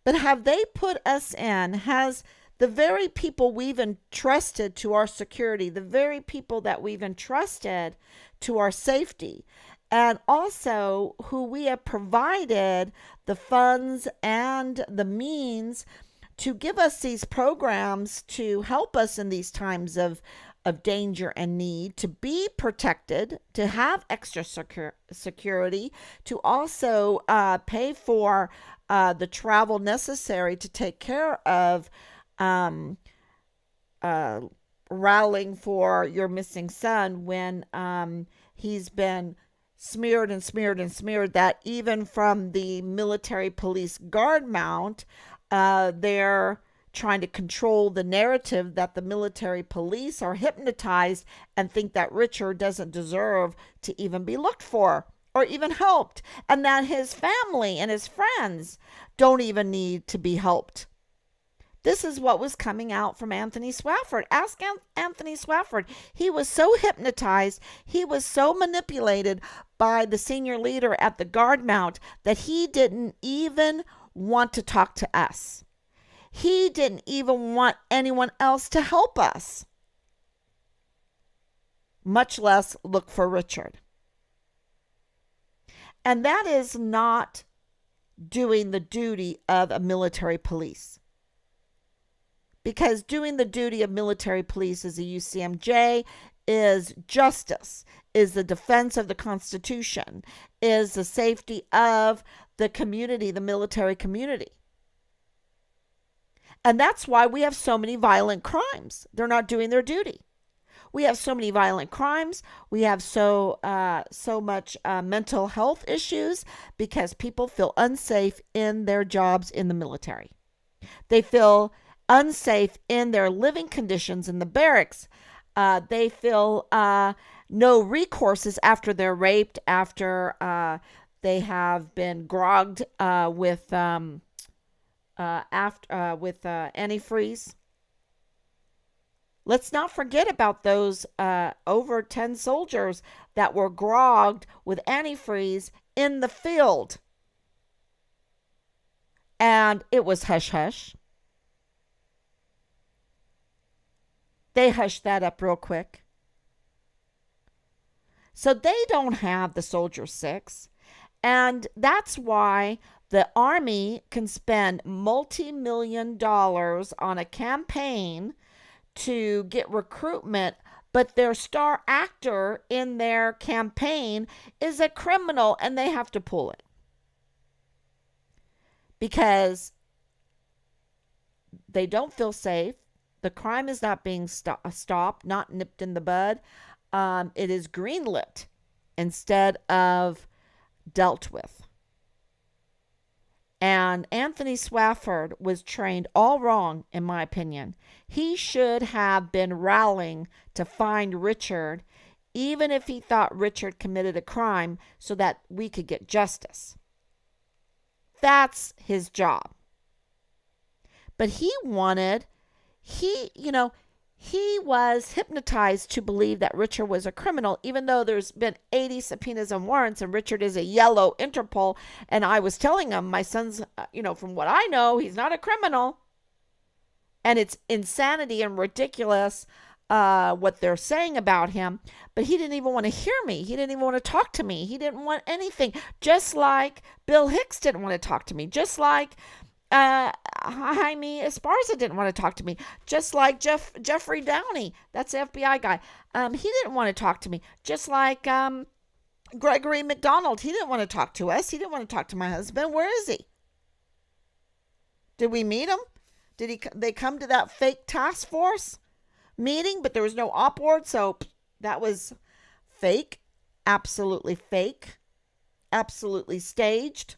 But have they put us in? Has the very people we've entrusted to our security, the very people that we've entrusted to our safety, and also who we have provided the funds and the means to give us these programs to help us in these times of danger and need, to be protected, to have extra security, to also pay for the travel necessary to take care of rallying for your missing son when he's been smeared and smeared and smeared, that even from the military police guard mount, they're trying to control the narrative that the military police are hypnotized and think that Richard doesn't deserve to even be looked for or even helped, and that his family and his friends don't even need to be helped. This is what was coming out from Anthony Swafford. Ask Anthony Swafford. He was so hypnotized, he was so manipulated by the senior leader at the guard mount that he didn't even want to talk to us. He didn't even want anyone else to help us, much less look for Richard. And that is not doing the duty of a military police. Because doing the duty of military police as a UCMJ is justice, is the defense of the Constitution, is the safety of the community, the military community. And that's why we have so many violent crimes. They're not doing their duty. We have so many violent crimes. We have so much mental health issues because people feel unsafe in their jobs in the military. They feel unsafe in their living conditions in the barracks. They feel no recourses after they're raped, after they have been grogged with antifreeze. Let's not forget about those over 10 soldiers that were grogged with antifreeze in the field. And it was hush-hush. They hushed that up real quick. So they don't have the Soldier 6. And that's why the Army can spend multi-million dollars on a campaign to get recruitment, but their star actor in their campaign is a criminal and they have to pull it. Because they don't feel safe. The crime is not being stopped, not nipped in the bud. It is greenlit instead of dealt with. And Anthony Swafford was trained all wrong, in my opinion. He should have been rallying to find Richard, even if he thought Richard committed a crime, so that we could get justice. That's his job. But he was hypnotized to believe that Richard was a criminal, even though there's been 80 subpoenas and warrants and Richard is a yellow Interpol. And I was telling him, my son's, from what I know, he's not a criminal. And it's insanity and ridiculous what they're saying about him. But he didn't even want to hear me. He didn't even want to talk to me. He didn't want anything. Just like Bill Hicks didn't want to talk to me. Just like Jaime Esparza didn't want to talk to me. Just like Jeffrey Downey, that's the FBI guy. He didn't want to talk to me. Just like Gregory McDonald, he didn't want to talk to us. He didn't want to talk to my husband. Where is he? Did we meet him? They come to that fake task force meeting, but there was no op board, so that was fake. Absolutely fake. Absolutely staged.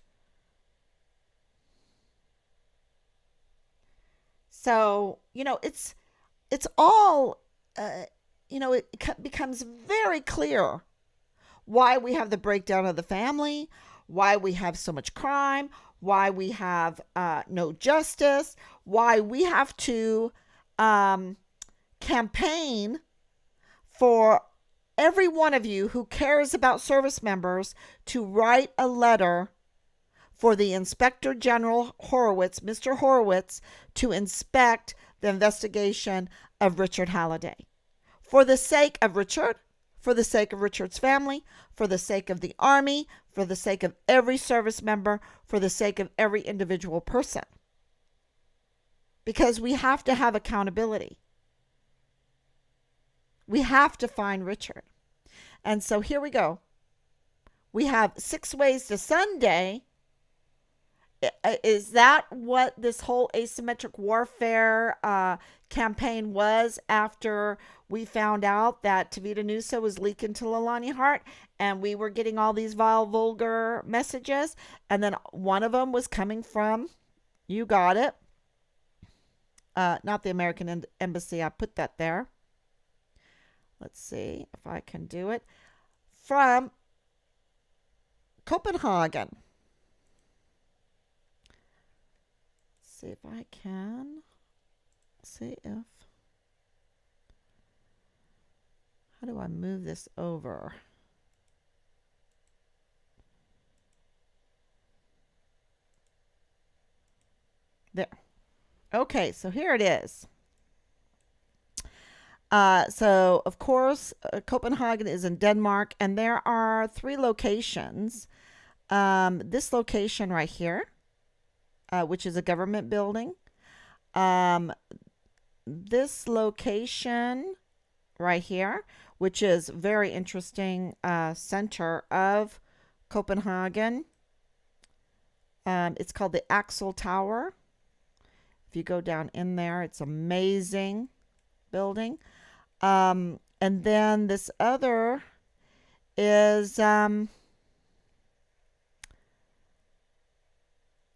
So, it's all, it becomes very clear why we have the breakdown of the family, why we have so much crime, why we have no justice, why we have to campaign for every one of you who cares about service members to write a letter for the Inspector General Horowitz, Mr. Horowitz, to inspect the investigation of Richard Halliday. For the sake of Richard, for the sake of Richard's family, for the sake of the Army, for the sake of every service member, for the sake of every individual person. Because we have to have accountability. We have to find Richard. And so here we go. We have 6 ways to Sunday. Is that what this whole asymmetric warfare campaign was after we found out that Tavita Nusa was leaking to Leilani Hart and we were getting all these vile, vulgar messages? And then one of them was coming from, you got it, not the American Embassy. I put that there. Let's see if I can do it. From Copenhagen. See if I can how do I move this over? There. Okay, so here it is. So, of course, Copenhagen is in Denmark, and there are three locations. This location right here, which is a government building. Um, this location right here, which is very interesting center of Copenhagen. It's called the Axel Tower. If you go down in there, it's amazing building. And then this other is a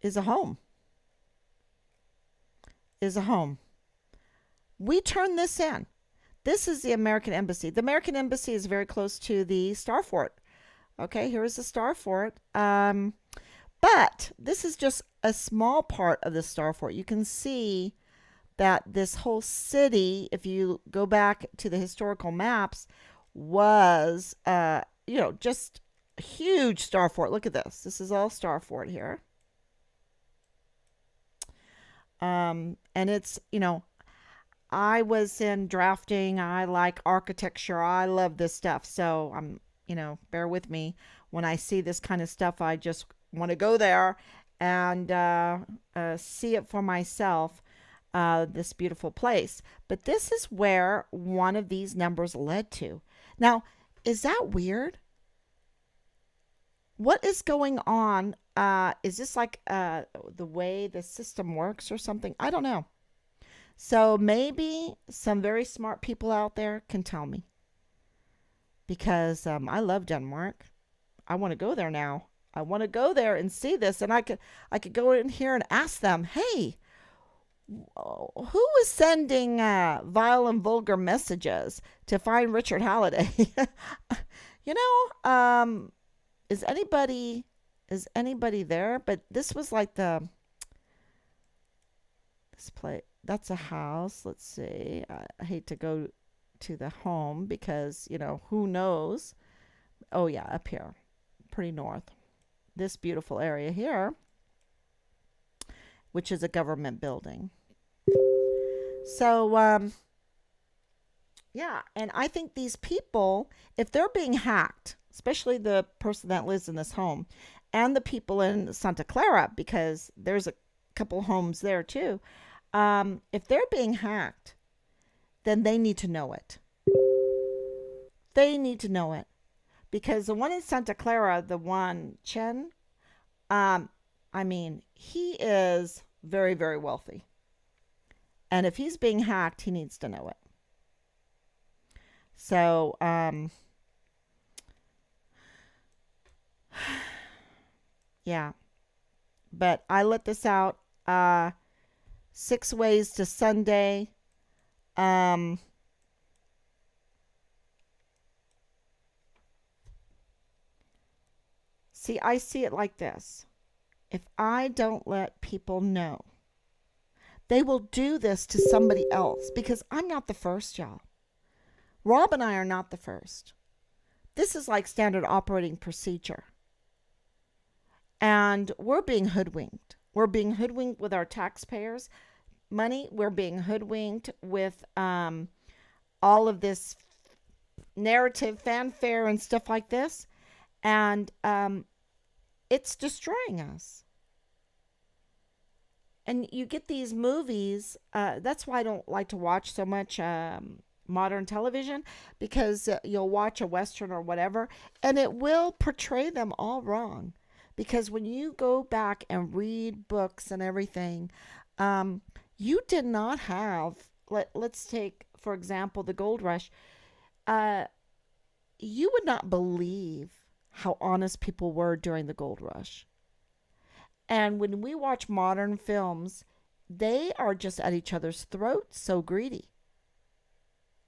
home. Is a home. We turned this in. This is the American Embassy. The American Embassy is very close to the Star Fort. Okay, here is the Star Fort. But this is just a small part of the Star Fort. You can see that this whole city, if you go back to the historical maps, was, just a huge Star Fort. Look at this. This is all Star Fort here. And it's, I was in drafting. I like architecture. I love this stuff. So bear with me. When I see this kind of stuff, I just want to go there and see it for myself, this beautiful place. But this is where one of these numbers led to. Now, is that weird? What is going on? Is this like the way the system works or something? I don't know. So maybe some very smart people out there can tell me. Because I love Denmark. I want to go there now. I want to go there and see this, and I could go in here and ask them, hey, who is sending vile and vulgar messages to Find Richard Halliday? Is anybody there? But this was like this place. That's a house. Let's see. I hate to go to the home because who knows? Oh yeah, up here, pretty north. This beautiful area here, which is a government building. So, yeah, and I think these people, if they're being hacked, especially the person that lives in this home and the people in Santa Clara, because there's a couple homes there too, if they're being hacked, then they need to know it. They need to know it. Because the one in Santa Clara, the one Chen, he is very, very wealthy. And if he's being hacked, he needs to know it. So, yeah. But I let this out. 6 Ways to Sunday. See, I see it like this. If I don't let people know, they will do this to somebody else because I'm not the first, y'all. Rob and I are not the first. This is like standard operating procedure. And we're being hoodwinked. We're being hoodwinked with our taxpayers' money. We're being hoodwinked with all of this narrative, fanfare, and stuff like this. And it's destroying us. And you get these movies. That's why I don't like to watch so much modern television, because you'll watch a Western or whatever, and it will portray them all wrong. Because when you go back and read books and everything, you did not have, let's take, for example, the gold rush. You would not believe how honest people were during the gold rush. And when we watch modern films, they are just at each other's throats, so greedy.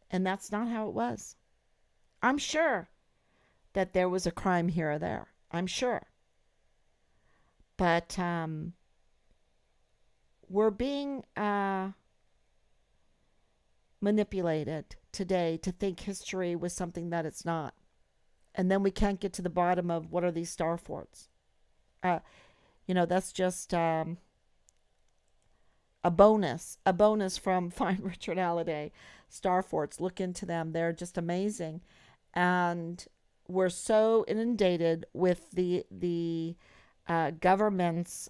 And that's not how it was. I'm sure that there was a crime here or there. I'm sure. But we're being manipulated today to think history was something that it's not. And then we can't get to the bottom of what are these star forts. That's just a bonus from Find Richard Halliday, Star Forts. Look into them; they're just amazing, and we're so inundated with the government's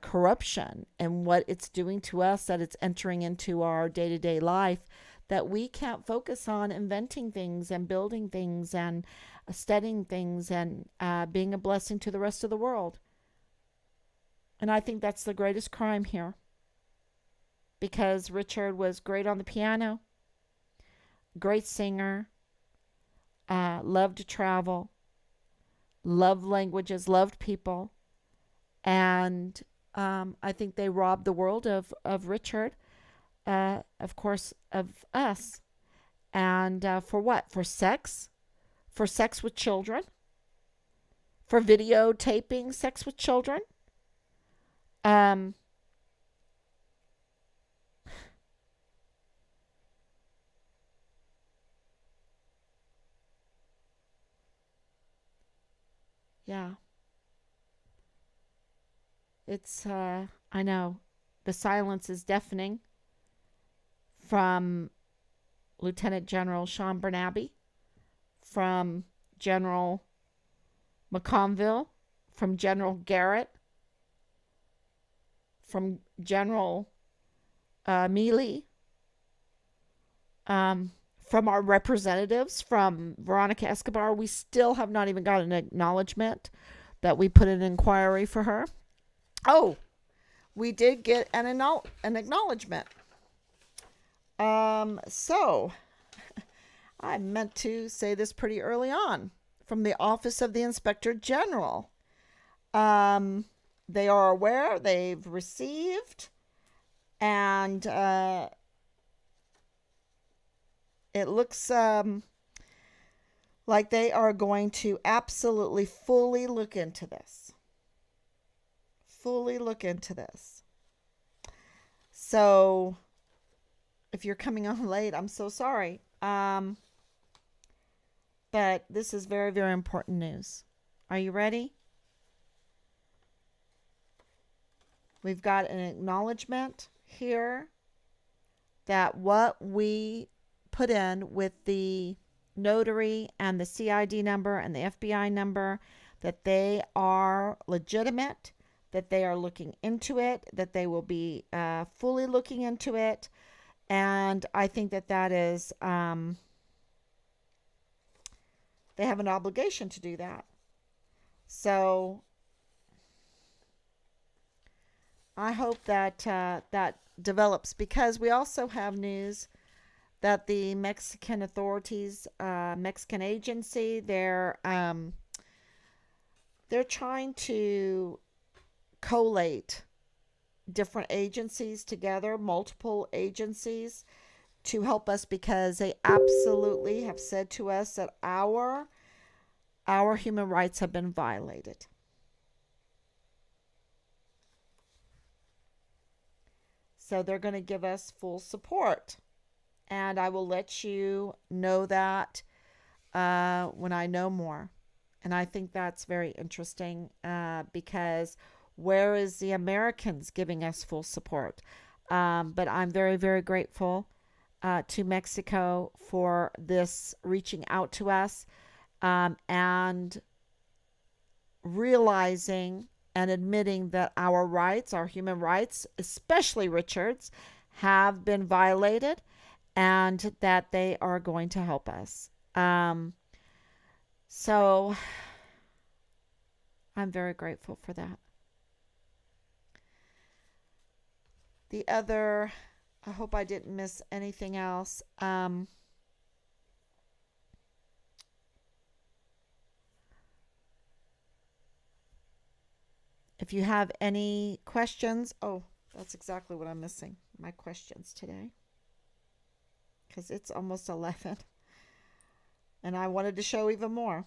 corruption and what it's doing to us, that it's entering into our day to day life, that we can't focus on inventing things and building things and studying things and being a blessing to the rest of the world. And I think that's the greatest crime here, because Richard was great on the piano, great singer, loved to travel, loved languages, loved people. And I think they robbed the world of Richard, of course, of us. And for what? For sex? For sex with children? For videotaping sex with children? Um, yeah. I know, the silence is deafening from Lieutenant General Sean Bernabe, from General McConville, from General Garrett, from General Mealy, from our representatives, from Veronica Escobar. We still have not even got an acknowledgement that we put an inquiry for her. Oh, we did get an acknowledgement. So I meant to say this pretty early on, from the Office of the Inspector General. They are aware, they've received, and it looks like they are going to absolutely fully look into this. So if you're coming on late, I'm so sorry. But this is very, very important news. Are you ready? We've got an acknowledgement here that what we put in with the notary and the CID number and the FBI number, that they are legitimate, that they are looking into it, that they will be fully looking into it. And I think that is, they have an obligation to do that. So I hope that that develops, because we also have news that the Mexican authorities, Mexican agency, they're trying to collate different agencies together, multiple agencies, to help us, because they absolutely have said to us that our human rights have been violated. So they're going to give us full support. And I will let you know that when I know more. And I think that's very interesting, because where is the Americans giving us full support? But I'm very, very grateful to Mexico for this reaching out to us, and realizing and admitting that our rights, our human rights, especially Richard's, have been violated, and that they are going to help us. So I'm very grateful for that. The other, I hope I didn't miss anything else. If you have any questions, oh, that's exactly what I'm missing, my questions today, because it's almost 11 and I wanted to show even more.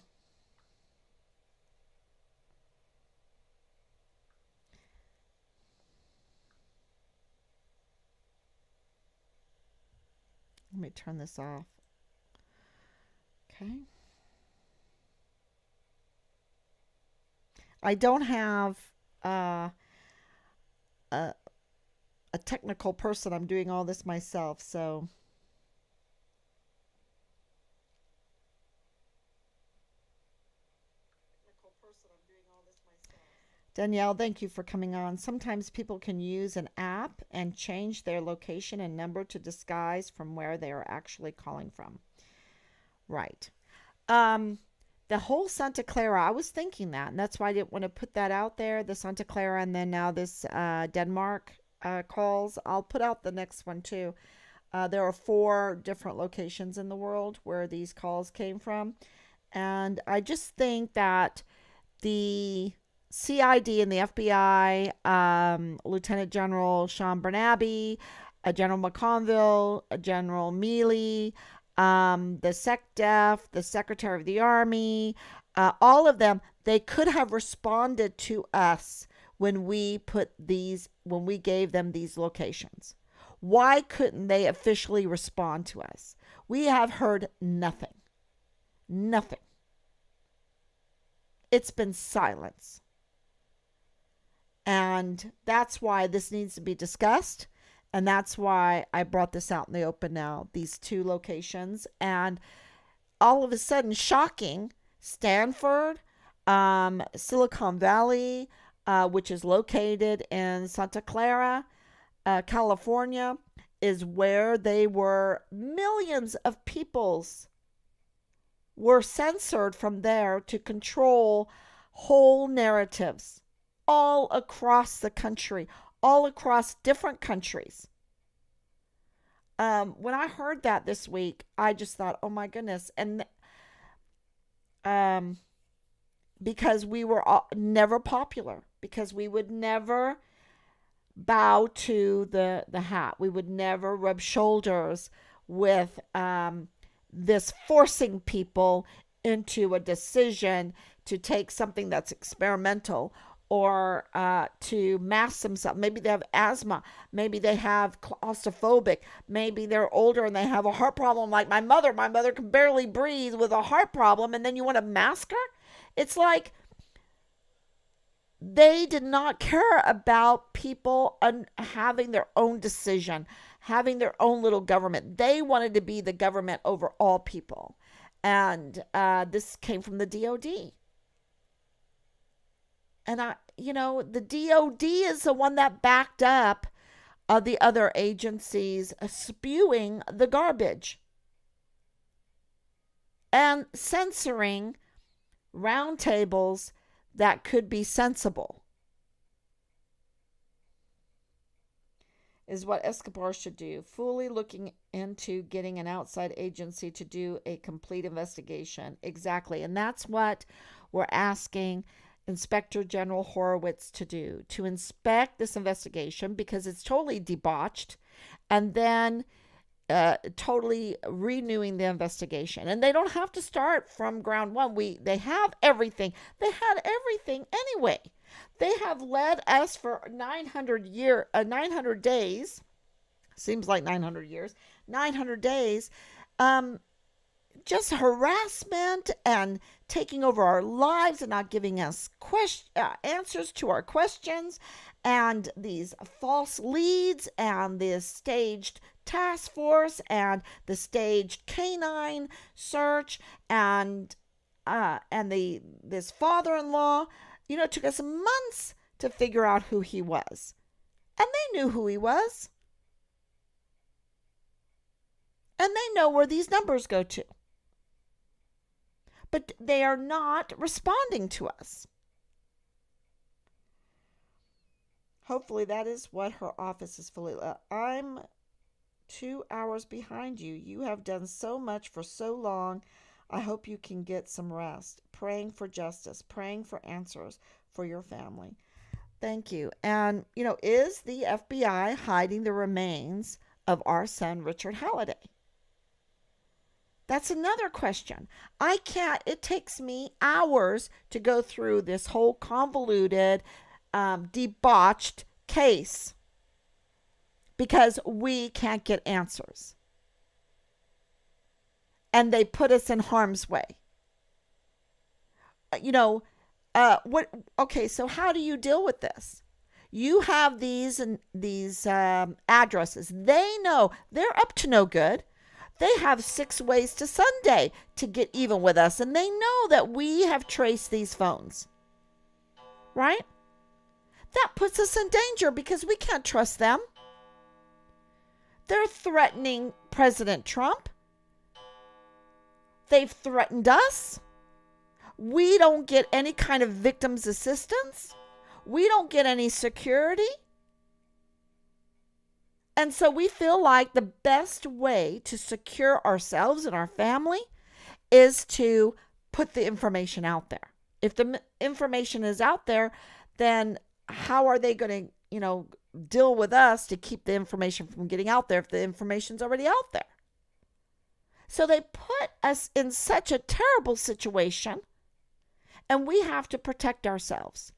Let me turn this off. Okay. I don't have a technical person. I'm doing all this myself. So Danielle, thank you for coming on. Sometimes people can use an app and change their location and number to disguise from where they are actually calling from. Right. Um, the whole Santa Clara, I was thinking that, and that's why I didn't want to put that out there, the Santa Clara, and then now this Denmark calls. I'll put out the next one too. There are 4 different locations in the world where these calls came from. And I just think that the CID and the FBI, Lieutenant General Sean Bernabe, General McConville, General Mealy, the SecDef, the Secretary of the Army, all of them, they could have responded to us when we gave them these locations. Why couldn't they officially respond to us? We have heard nothing. Nothing. It's been silence. And that's why this needs to be discussed. And that's why I brought this out in the open now, these 2 locations. And all of a sudden, shocking, Stanford, Silicon Valley, which is located in Santa Clara, California, is where they were, millions of peoples were censored from there to control whole narratives all across the country, all across different countries. When I heard that this week, I just thought, oh my goodness. And because we were never popular, because we would never bow to the hat. We would never rub shoulders with this forcing people into a decision to take something that's experimental, or to mask themselves. Maybe they have asthma. Maybe they have claustrophobic. Maybe they're older and they have a heart problem like my mother. My mother can barely breathe with a heart problem, and then you want to mask her? It's like they did not care about people having their own decision, having their own little government. They wanted to be the government over all people. And this came from the DOD. And the DOD is the one that backed up the other agencies spewing the garbage and censoring roundtables that could be sensible. Is what Escobar should do, fully looking into getting an outside agency to do a complete investigation. Exactly. And that's what we're asking Inspector General Horowitz to do, to inspect this investigation, because it's totally debauched, and then totally renewing the investigation. And they don't have to start from ground one. They have everything. They had everything anyway. They have led us for 900 days. Seems like 900 years. 900 days. Just harassment and taking over our lives and not giving us answers to our questions, and these false leads, and this staged task force, and the staged canine search, and this father-in-law. It took us months to figure out who he was, and they knew who he was, and they know where these numbers go to. But they are not responding to us. Hopefully that is what her office is fully. I'm 2 hours behind you. You have done so much for so long. I hope you can get some rest. Praying for justice, praying for answers for your family. Thank you. And, is the FBI hiding the remains of our son, Richard Halliday? That's another question. It takes me hours to go through this whole convoluted, debauched case because we can't get answers. And they put us in harm's way. Okay, so how do you deal with this? You have these addresses. They know they're up to no good. They have 6 ways to Sunday to get even with us, and they know that we have traced these phones, right? That puts us in danger because we can't trust them. They're threatening President Trump. They've threatened us. We don't get any kind of victims assistance. We don't get any security. And so we feel like the best way to secure ourselves and our family is to put the information out there. If the information is out there, then how are they going to, deal with us to keep the information from getting out there if the information's already out there? So they put us in such a terrible situation, and we have to protect ourselves.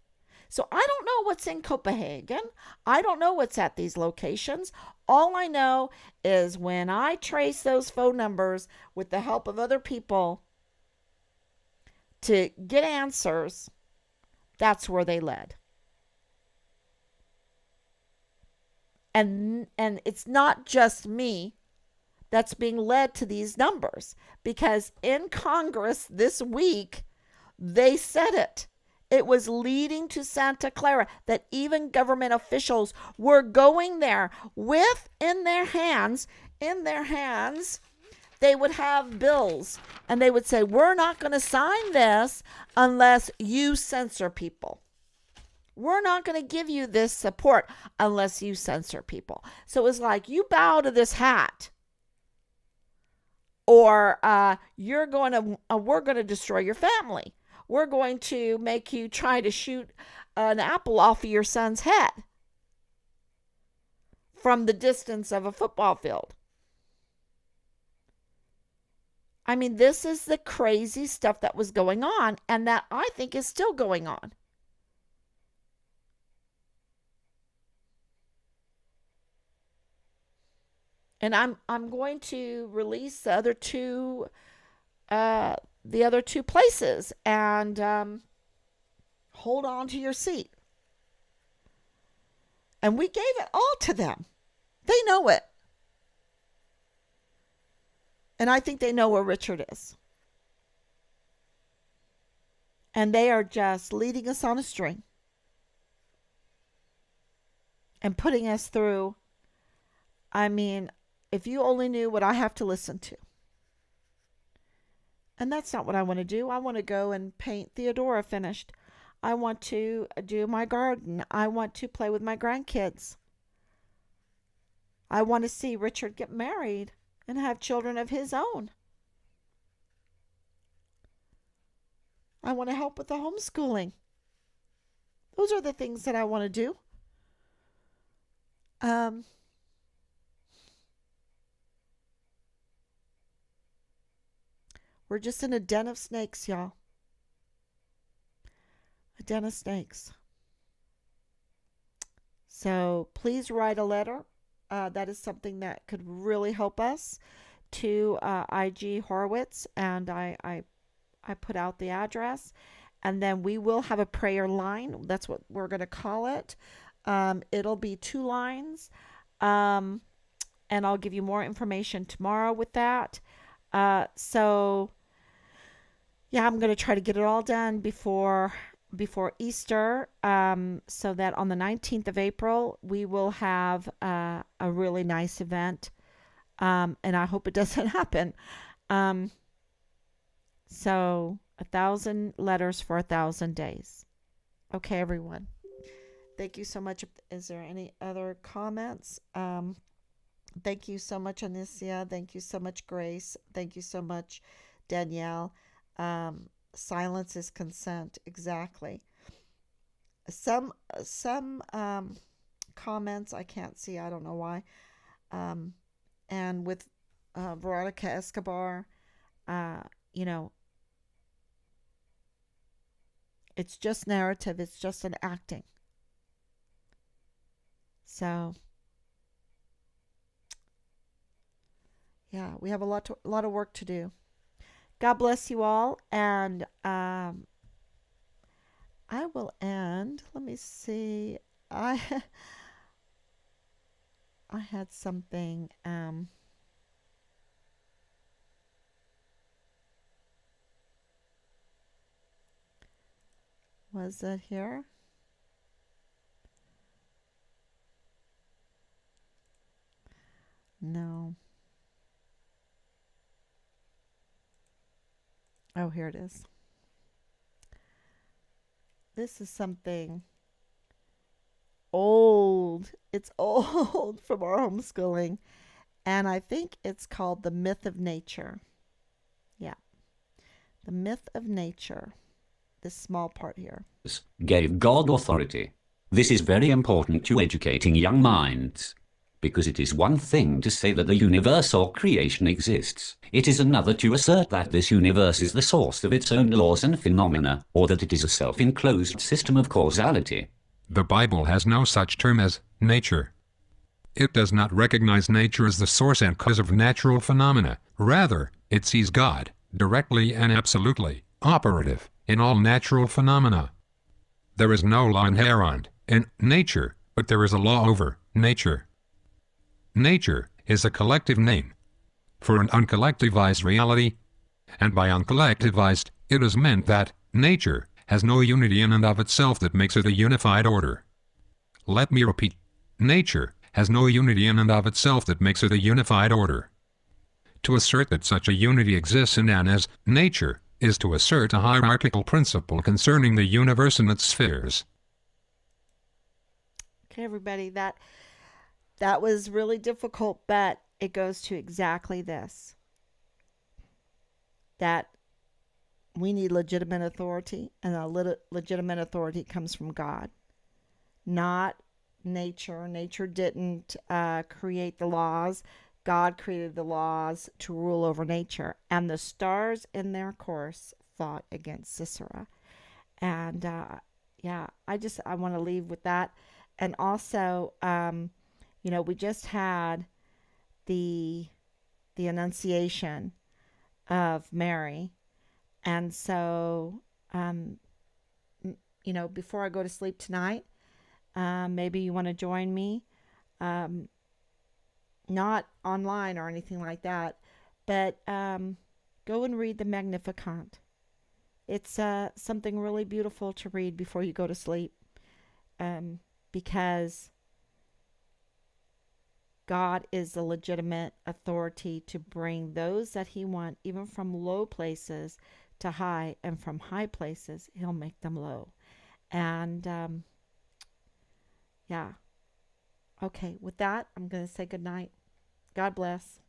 So I don't know what's in Copenhagen. I don't know what's at these locations. All I know is when I trace those phone numbers with the help of other people to get answers, that's where they led. And it's not just me that's being led to these numbers, because in Congress this week, they said it. It was leading to Santa Clara that even government officials were going there with in their hands, they would have bills and they would say, we're not going to sign this unless you censor people. We're not going to give you this support unless you censor people. So it was like, you bow to this hat, or we're going to destroy your family. We're going to make you try to shoot an apple off of your son's head from the distance of a football field. I mean, this is the crazy stuff that was going on, and that I think is still going on. And I'm going to release the other two places, and hold on to your seat. And we gave it all to them. They know it. And I think they know where Richard is. And they are just leading us on a string and putting us through. I mean, if you only knew what I have to listen to. And that's not what I want to do. I want to go and paint Theodora finished. I want to do my garden. I want to play with my grandkids. I want to see Richard get married and have children of his own. I want to help with the homeschooling. Those are the things that I want to do. We're just in a den of snakes, y'all. A den of snakes. So please write a letter. That is something that could really help us, to IG Horowitz, and I put out the address. And then we will have a prayer line. That's what we're going to call it. It'll be 2 lines. And I'll give you more information tomorrow with that. So yeah, I'm going to try to get it all done before Easter, so that on the 19th of April, we will have a really nice event. And I hope it doesn't happen. So 1,000 letters for 1,000 days. Okay, everyone. Thank you so much. Is there any other comments? Thank you so much, Anicia. Thank you so much, Grace. Thank you so much, Danielle. Silence is consent. Exactly. Some comments I can't see. I don't know why. And with Veronica Escobar, it's just narrative. It's just an acting. So yeah, we have a lot of work to do. God bless you all, and I will end. Let me see. I had something. Was it here? No. Oh, here it is. This is something old. It's old from our homeschooling. And I think it's called The Myth of Nature. Yeah. The Myth of Nature. This small part here. Gave God authority. This is very important to educating young minds. Because it is one thing to say that the universe or creation exists. It is another to assert that this universe is the source of its own laws and phenomena, or that it is a self-enclosed system of causality. The Bible has no such term as nature. It does not recognize nature as the source and cause of natural phenomena. Rather, it sees God, directly and absolutely, operative, in all natural phenomena. There is no law inherent in nature, but there is a law over nature. Nature is a collective name for an uncollectivized reality, and by uncollectivized, it is meant that nature has no unity in and of itself that makes it a unified order. Let me repeat, nature has no unity in and of itself that makes it a unified order. To assert that such a unity exists in and as nature is to assert a hierarchical principle concerning the universe and its spheres. Okay, everybody, that was really difficult, but it goes to exactly this. That we need legitimate authority, and a legitimate authority comes from God, not nature. Nature didn't create the laws. God created the laws to rule over nature. And the stars in their course fought against Sisera. And yeah, I want to leave with that. And also, we just had the Annunciation of Mary. And so, before I go to sleep tonight, maybe you want to join me. Not online or anything like that, but go and read the Magnificat. It's something really beautiful to read before you go to sleep, because God is the legitimate authority to bring those that he wants, even from low places to high, and from high places, he'll make them low. And yeah. Okay, with that, I'm going to say good night. God bless.